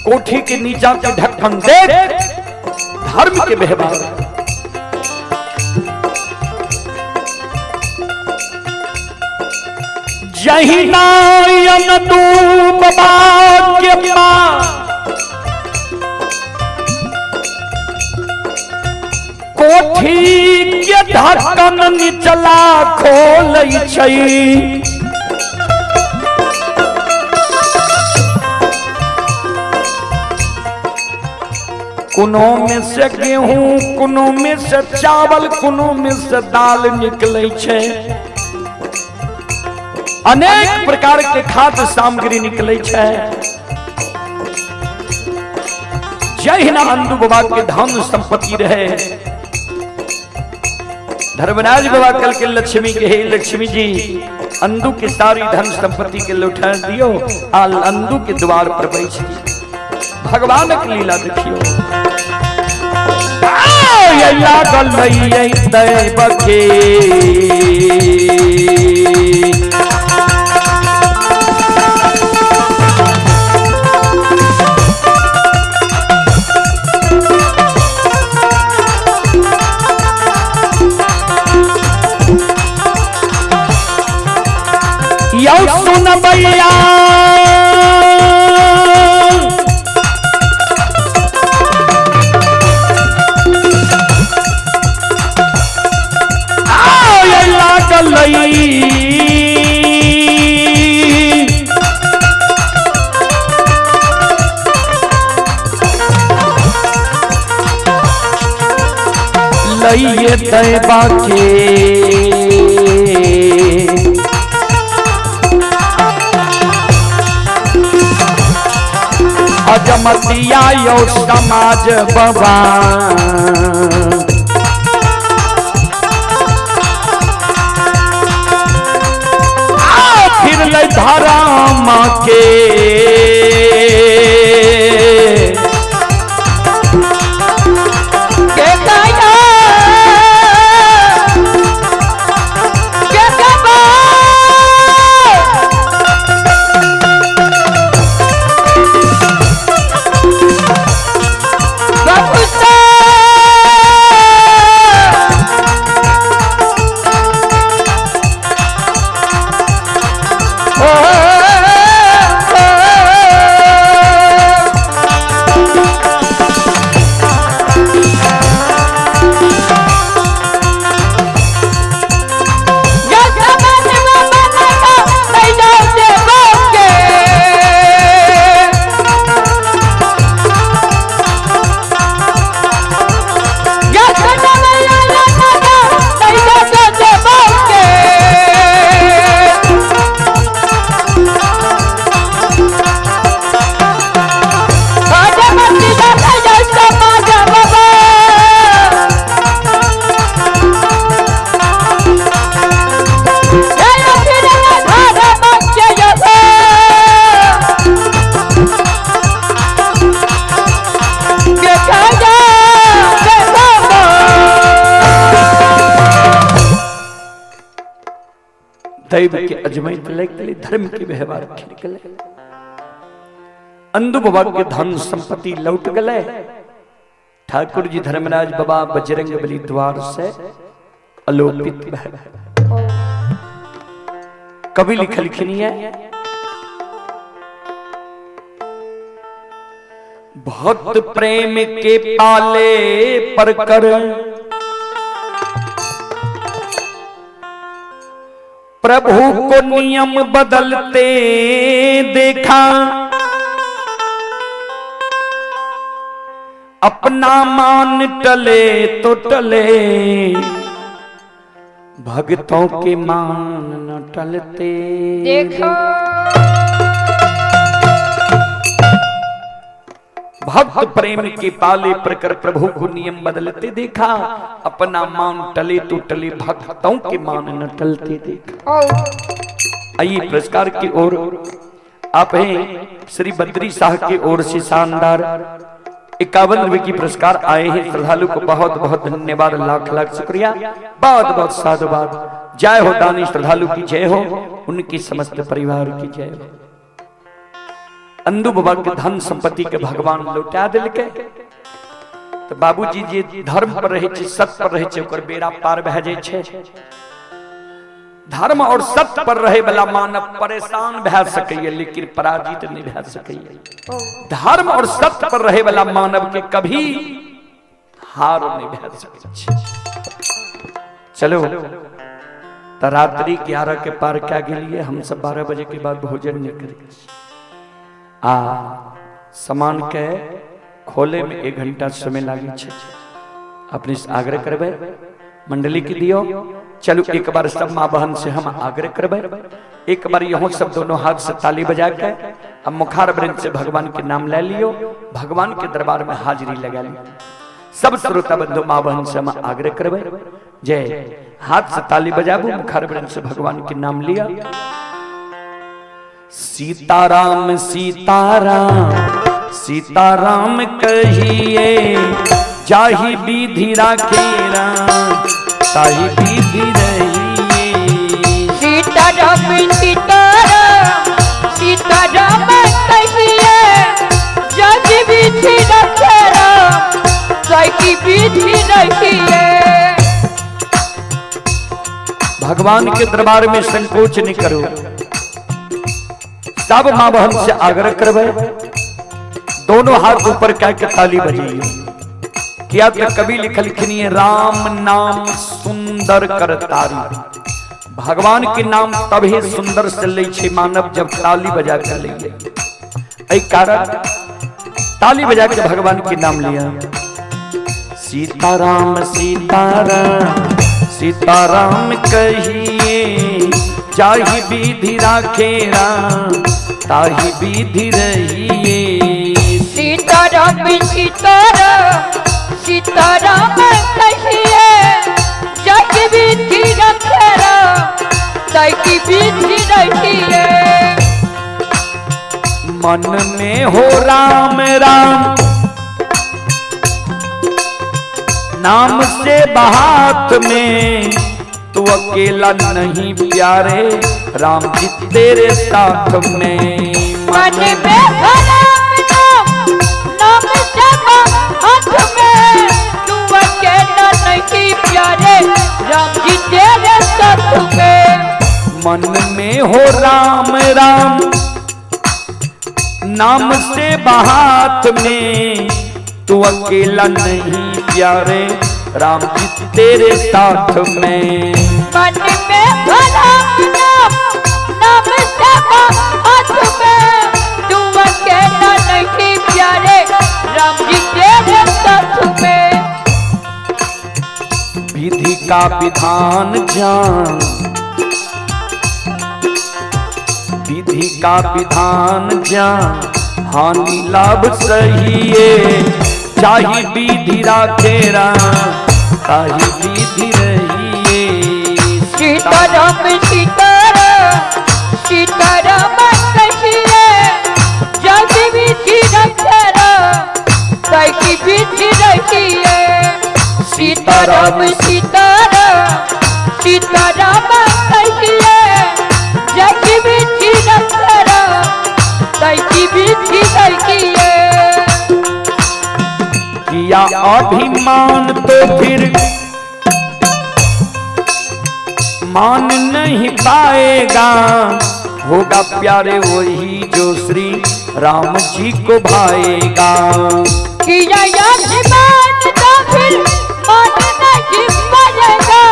A: कोठी के नीचा के ढक्कन देख धर्म के व्यवहार। जही नायन तू बाबा के मां कोठी के ढक्कन निचला खोल छै। कुनो में से गेहूं, कुनो में से चावल, कुनो में से दाल निकले छे। अनेक प्रकार के खाद्य सामग्री निकले छे। जय हिना अंदू बाबा के धन संपत्ति रहे। धर्मराज बाबा कल के लक्ष्मी के हे लक्ष्मी जी अंदू के सारी धन संपत्ति के लौटा दियो। आल अंदू के द्वार पर बैठी भगवान की लीला देखियो। लागल दैव के यौ सुन भैया लइए दैवा के अजमतिया यो समाज बाबा फिर ले धर्म के दैव के अजमैत निकले, धर्म के व्यवहार निकले। अंदू बाबा के धन संपत्ति लौट गए। ठाकुर जी धर्मराज बाबा बजरंग बली द्वार से अलोपित भय। कवि लिखलखिन है भक्त प्रेम के पाले पर कर प्रभु को नियम बदलते देखा, अपना मान टले तो टले भक्तों के मान न टलते
B: देखो।
A: भक्त प्रेम के पाले प्रकर प्रभु को नियम बदलते देखा, अपना मान टले तो टले भक्तों के मान न टलते देखा। आइए पुरस्कार की ओर आप हैं श्री बद्री शाह की ओर से शानदार 51 रुपए की पुरस्कार आए हैं। श्रद्धालु को बहुत बहुत धन्यवाद, लाख लाख शुक्रिया, बहुत बहुत साधुवाद। जय हो दानी श्रद्धालु की जय हो, उनकी समस्त परिवार की जय हो। अंधु बाबा के धन संपत्ति के भगवान लौटा दिल के तो बाबूजी जे धर्म पर रहे छे, सत्य पर रहे छे, ओकर बेड़ा पार भए जाय छे। धर्म और सत्य पर रहे वाला मानव परेशान भए सकैए लेकिन पराजित नहीं भए सकैए। धर्म और सत्य पर रहे वाला मानव के कभी हार नहीं भए सकै छै। चलो तो रात्रि 11 के पार क्या गेलिए, हम सब 12 बजे के बाद भोजन नहीं करेंगे। सामान के खोले में 1 घंटा समय लागे छे। अपने से आग्रह करबे मंडली के दियो। चलो एक बार सब माँ बहन से हम आग्रह करबे, एक बार यहाँ सब दोनों हाथ से ताली बजा के अब मुखार वृंद से भगवान के नाम ले लियो, भगवान के दरबार में हाजिरी लगा लियो। सब श्रोता बंधु माँ बहन से हम आग्रह करबे, जय हाथ से ताली बजाबू, मुखार वृंद से भगवान के नाम लिया। सीताराम सीताराम सीताराम कहिए, जाहि विधि राखे राम ताहि विधि रहिए।
B: सीताराम सीताराम सीताराम कहिए, जाहि विधि राखे राम ताहि विधि रहिए।
A: भगवान के दरबार में संकोच नहीं करो। सब माँ बहन से आग्रह करबे, दोनों हाथ ऊपर करके ताली बजाइए। किया तो कवि लिखलखिन राम नाम सुंदर कर तारी। भगवान के नाम तभी सुंदर चले छे मानव जब ताली बजा कर लिए। ऐ कारण ताली बजा के भगवान के नाम लिया। सीताराम सीताराम सीताराम कहिए, जाहि विधि राखे राम ताहि विधि रहिए।
B: सीताराम सीताराम सीताराम कहिए, जाहि विधि राखे राम ताहि विधि रहिए।
A: मन में हो राम राम नाम से बहात में, तू अकेला नहीं प्यारे राम जी तेरे साथ में।
B: मन में हो राम नाम नाम से बहात में, तू अकेला नहीं प्यारे राम जी तेरे साथ में।
A: मन में हो राम राम नाम से बहात में, तू अकेला नहीं प्यारे राम जी तेरे साथ में।
B: मन में हो राम नाम नाम से बहात में, तू अकेला नहीं प्यारे राम जी तेरे साथ में।
A: विधि का विधान जान, विधि का विधान जान हानि लाभ सहिए। चाहि विधि राखे राम ताहि विधि रहिए।
B: सीताराम सीताराम सीताराम कहिए, जाहि विधि राखे राम ताहि विधि रहिए। सीताराम सीताराम सीताराम कहिए, जाहि विधि राखे राम ताहि विधि रहिए।
A: किया अभिमान तो फिर मान नहीं पाएगा, होगा प्यारे वही जो श्री राम जी को भाएगा।
B: किया अभिमान तो फिर मान नहीं पाएगा,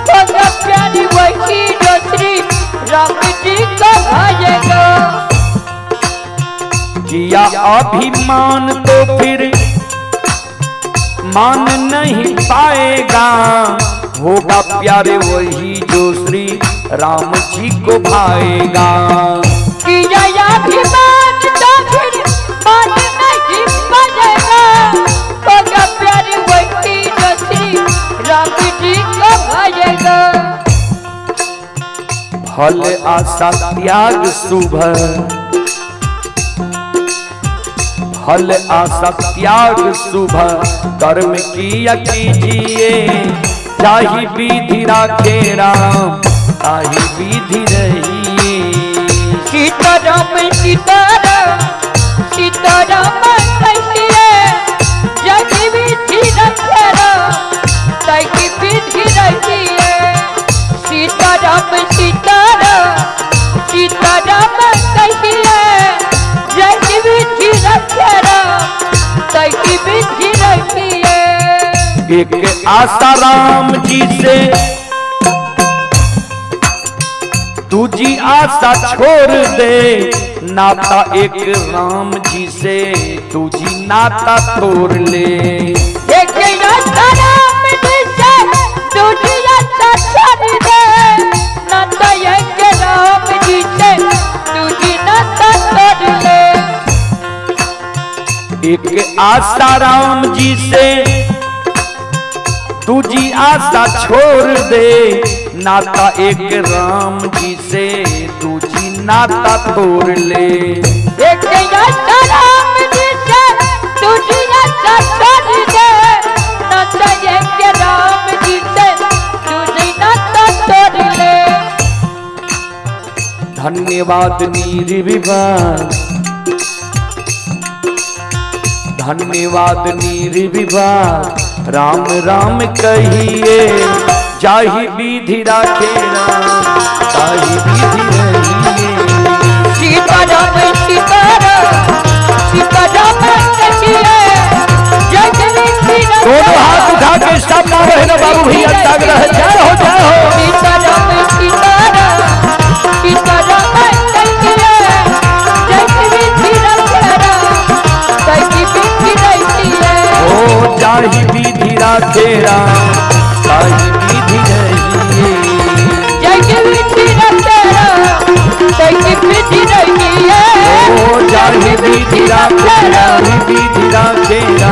B: होगा प्यारे वही जो श्री राम जी को भाएगा।
A: किया अभिमान तो फिर मान नहीं पाएगा, होगा प्यारे वही जो श्री राम जी को भाएगा।
B: किया अभिमान तो फिर मान नहीं पाएगा, होगा प्यारे वही जो श्री राम जी को भाएगा।
A: फल आशा त्याग शुभ, फल आशा त्याग शुभ कर्म किया कीजिए। चाहि विधि राखे राम ताहि विधि रहिए।
B: सीताराम सीताराम सीताराम कहिए जग विधि रखेरा तैकी विधि रखिए सीताराम सीताराम सीताराम कहिए जग विधि रखेरा तैकी विधि रखिए।
A: एक आसाराम जी से तुझी आशा छोड़ दे, नाता एक राम जी से तुझी नाता तोड़ ले।
B: एक आशा राम जी से तुझी आशा छोड़ दे, नाता एक राम जी से तुझी नाता तोड़ ले।
A: एक आशा राम जी से तुझी आशा छोड़ दे, नाता एक राम जी से तुझी नाता तोड़ ले।
B: एक आशा राम जी से तुझी आशा छोड़ दे, नाता एक राम जी से तुझी नाता तोड़ ले।
A: धन्यवाद निर्विवाद, धन्यवाद निर्विवाद, राम राम कहिए जाहि विधि राखेरा ताहि विधि रहिए।
B: सीताराम सीताराम सीताराम कहिए जग विधि रखेरा।
A: दोनों हाथ उठा के सब रहे ना बाबू भैया, जाग रहे, जय हो जय हो।
B: सीताराम सीताराम सीताराम कहिए जग विधि रखेरा तैकी विधि रखिए।
A: ओ जाहि विधि राखेरा ताहि विधि रहिए।
B: जग विधि रखेरा तैकी विधि रखिए।
A: ओ जाहि विधि राखेरा विधि राखेरा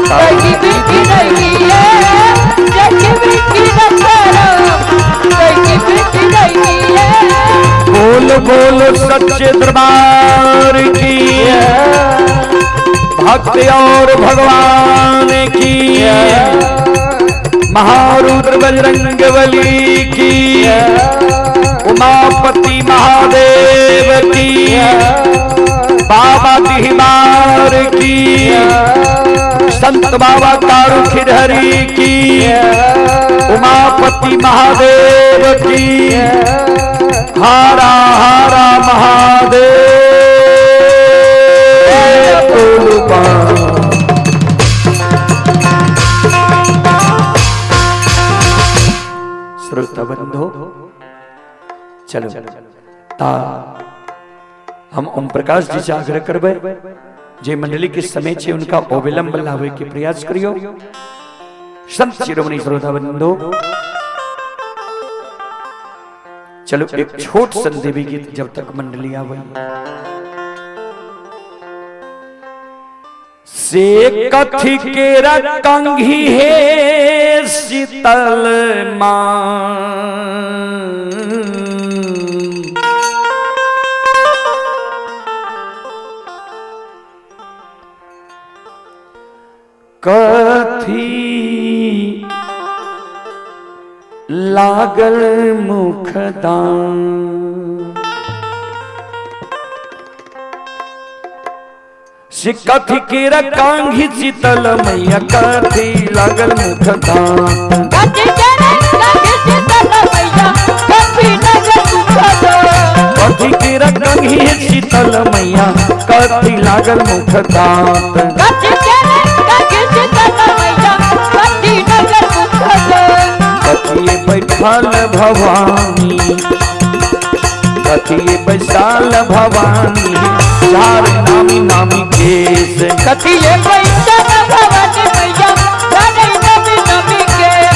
B: तैकी विधि रखिए। जग विधि रखेरा तैकी विधि रखिए।
A: बोल बोल सच्चे दरबार की, भक्त और भगवान की, महारुद्र बजरंग बली की, उमापति महादेव की, बाबा तिहमार की, संत बाबा तारू खिरहरी की, उमापति महादेव की, हारा हारा महादेव। श्रोता बंधो चलो ता हम ओम प्रकाश जी से आग्रह करबे जे मंडली के समय छे उनका अविलंब लावे के प्रयास करियो। संत शिरोमणि श्रोता बंधो चलो एक छोट सन देवी गीत जब तक मंडली आवे से कथी के रंगी है शीतल मां कथी लागल मुखदान से कथी के रंगी शीतल मैया कथी लागल मुखदान
B: कथी के रंगी शीतल मैया कथी लागल मुखदान
A: कथी के रंगी शीतल मैया कथी लागल मुखदान
B: कथी के रंगी शीतल मैया कथी लागल मुखदान
A: कथिए बैठल भवानी कथिए बैसाल भवानी चार नामी नामी केस
B: कथिए बैठल भवानी मैया चार नामी नामी केस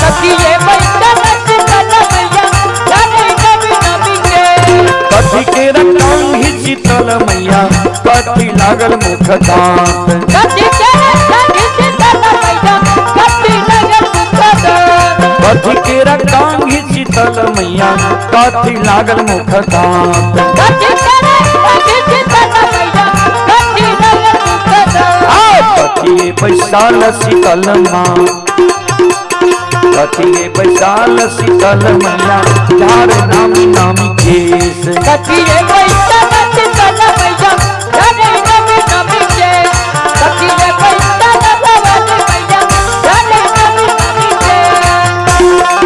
B: कथिए बैठल शीतल मैया चार नामी नामी केस
A: कथी के रंगी शीतल मैया कथी लागल मुखदान
B: कथी के रंगी शीतल मैया कथी लागल मुखदान
A: कथी के रंगी शीतल मैया कथी लागल मुखदान
B: कथी के रंगी शीतल मैया कथी लागल मुखदान
A: कथिए बैसाल शीतल माँ कथिए बैसाल शीतल मैया झार नामी नामी केस
B: कथिए बैसाल शीतल मैया झार नामी नामी केस कथिए बैसाल भवानी मैया झार नामी नामी केस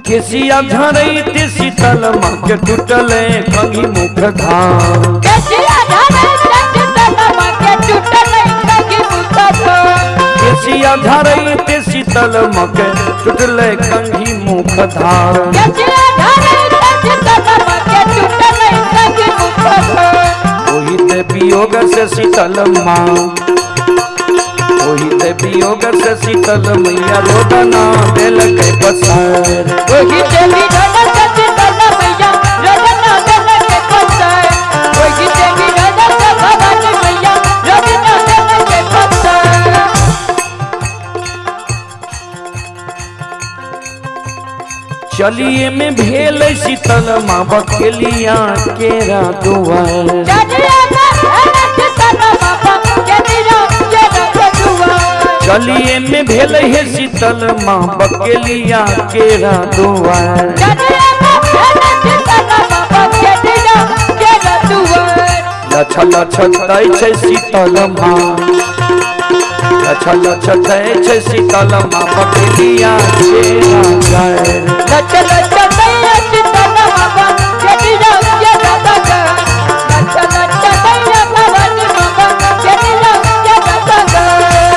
A: केसिया झरैते शीतल माँ के टूटले कंघी मुख धार
B: केसिया झरैते शीतल माँ के टूटले कंघी मुख धार
A: केसिया झरैते शीतल माँ के टूटले कंघी मुख धार
B: केसिया झरैते शीतल माँ के टूटले कंघी मुख धार
A: ओहि ते वियोग से शीतल माँ ओहि ते वियोग से शीतल मैया रोदना दिल के पसार
B: ओहि ते वियोग से शीतल मैया रोदना दिल के पसार ओहि ते वियोग से भवानी मैया रोदना दिल के पसार
A: चलिए में भेल शीतल माँ बखेलिया केरा दुआर चलिए में भेल है शीतल माँ बकेलिया केरा दुआर लछ लछ दै छै शीतल माँ लछ लछ दै छै शीतल माँ बकेलिया केरा गायर
B: लछ लछ दै शीतल माँ बकेलिया केरा गायर लछ लछ दै भवानी माँ बकेलिया केरा गायर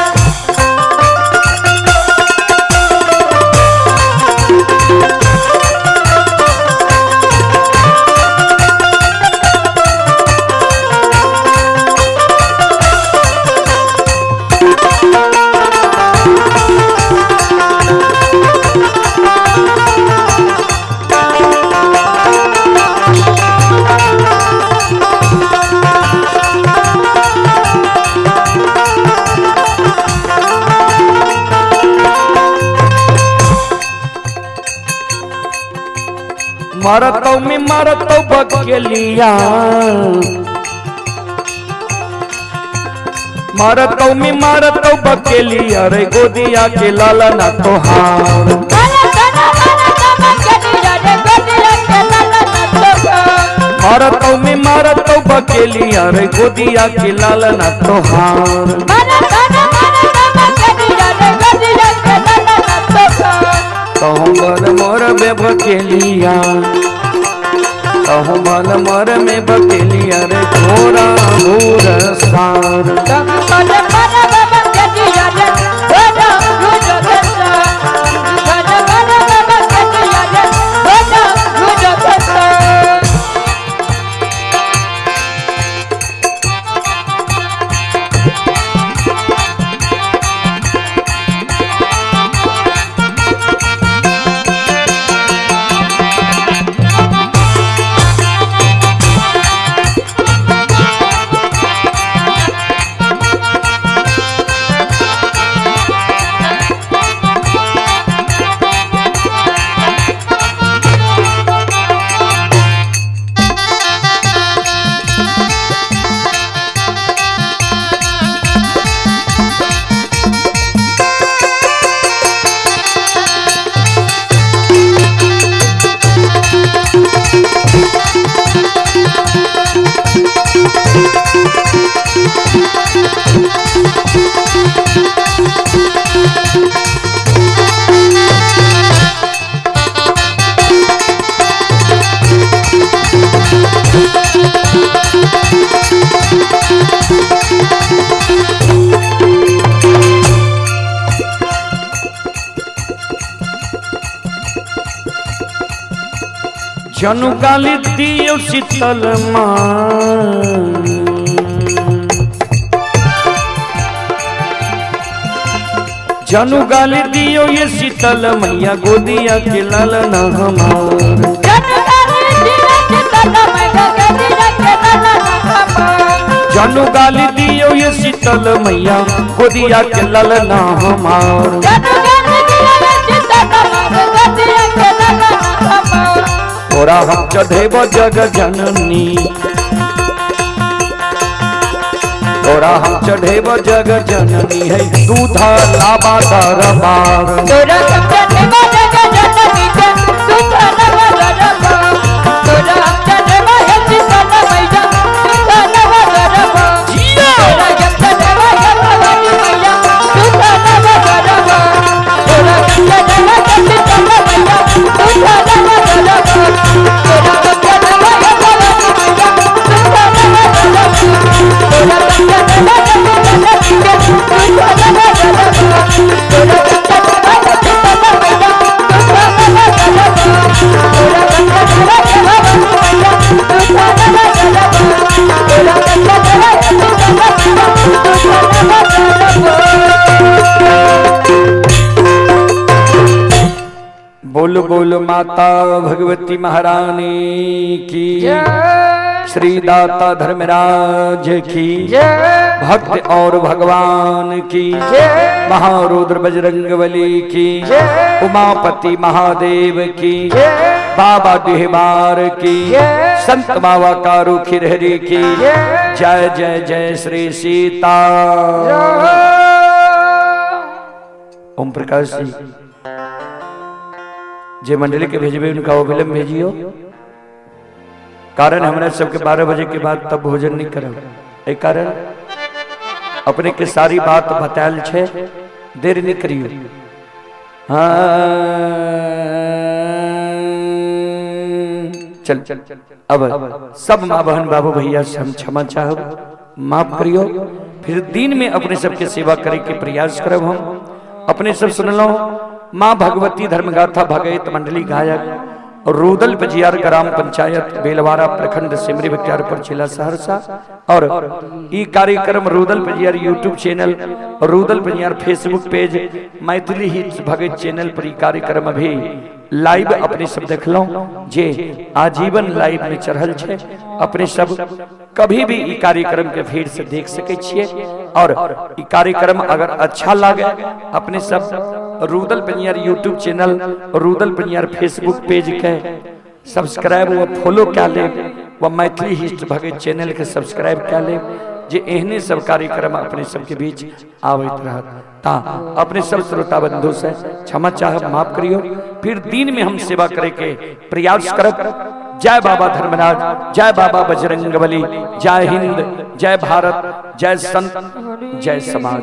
A: मरतौ में मरतौ बकेलिया मरतौ में मरतौ बकेलिया रे गोदिया के लाला ना तोहार मरतौ में मरतौ बकेलिया रे गोदिया के लाला ना तोहार कहूँ बल मोर में बकेलिया कहूँ बल मोर में बकेलिया रे घोरा घूर सार जनु गाली दियो शीतल माँ जनु गाली दियो ये शीतल मैया गोदिया के लालन हमार जनु गाली दियो ये शीतल मैया गोदिया के लालन हमार तोरा हम चढ़ेब जग जननी तोरा हम चढ़ेब जग जननी है दूधा लाबा दरबार
B: तोरा हम चढ़ेब जग जननी है दूधा लाबा दरबार तोरा हम चढ़ेब है शीतल मैया दूधा लाबा दरबार तोरा हम चढ़ेब है भवानी मैया दूधा लाबा दरबार तोरा हम चढ़ेब है शीतल मैया दूधा लाबा दरबार तोरा हम चढ़ेब है भवानी मैया दूधा लाबा दरबार
A: बोल बोल माता भगवती महारानी की श्री दाता धर्मराज की भक्त और भगवान की महारुद्र बजरंगबली की उमापति महादेव की बाबा डिहबार की संत बाबा कारू खिरहरी की जय जय जय श्री सीता ओम प्रकाश जी जे मंडली के भेजबे उनका वो फिल्म भेजियो कारण हमरा सबके 12 बजे के बाद तब भोजन नहीं करब ए कारण अपने के सारी बात बतायल छे देर नहीं करियो हाँ चल अब सब माँ बहन बाबू भैया से हम क्षमा चाहब माफ करियो फिर दिन में अपने सबके सेवा करे के प्रयास करब हम अपने सब सुन लो माँ भगवती धर्मगाथा भगत मंडली गायक रूदल बजियार ग्राम पंचायत बेलवारा प्रखंड सिमरी बख्तियारपुर जिला सहरसा और ई कार्यक्रम Rudal Bajiyar YouTube channel Rudal Bajiyar Facebook page Maithili hits Bhagat channel पर ई कार्यक्रम अभी लाइव अपने सब देख लो जे आजीवन लाइव में चढ़ल छे अपने सब कभी भी ई कार्यक्रम के फिर से देख सके छिए और ई कार्यक्रम अगर अच्छा लगे अपने सब Rudal Baniyar YouTube channel Rudal Baniyar Facebook page के सब्सक्राइब व फॉलो क्या ले व मैथिली हिस्ट भगत चैनल के सब्सक्राइब क्या ले जे एहने सब कार्यक्रम अपने सबके बीच आवत रहत ता अपने सब श्रोता बंधु से क्षमा चाह माफ करियो फिर दिन में हम सेवा करे के प्रयास करब जय बाबा धर्मराज जय बाबा बजरंगबली जय हिंद जय भारत जय संत जय समाज।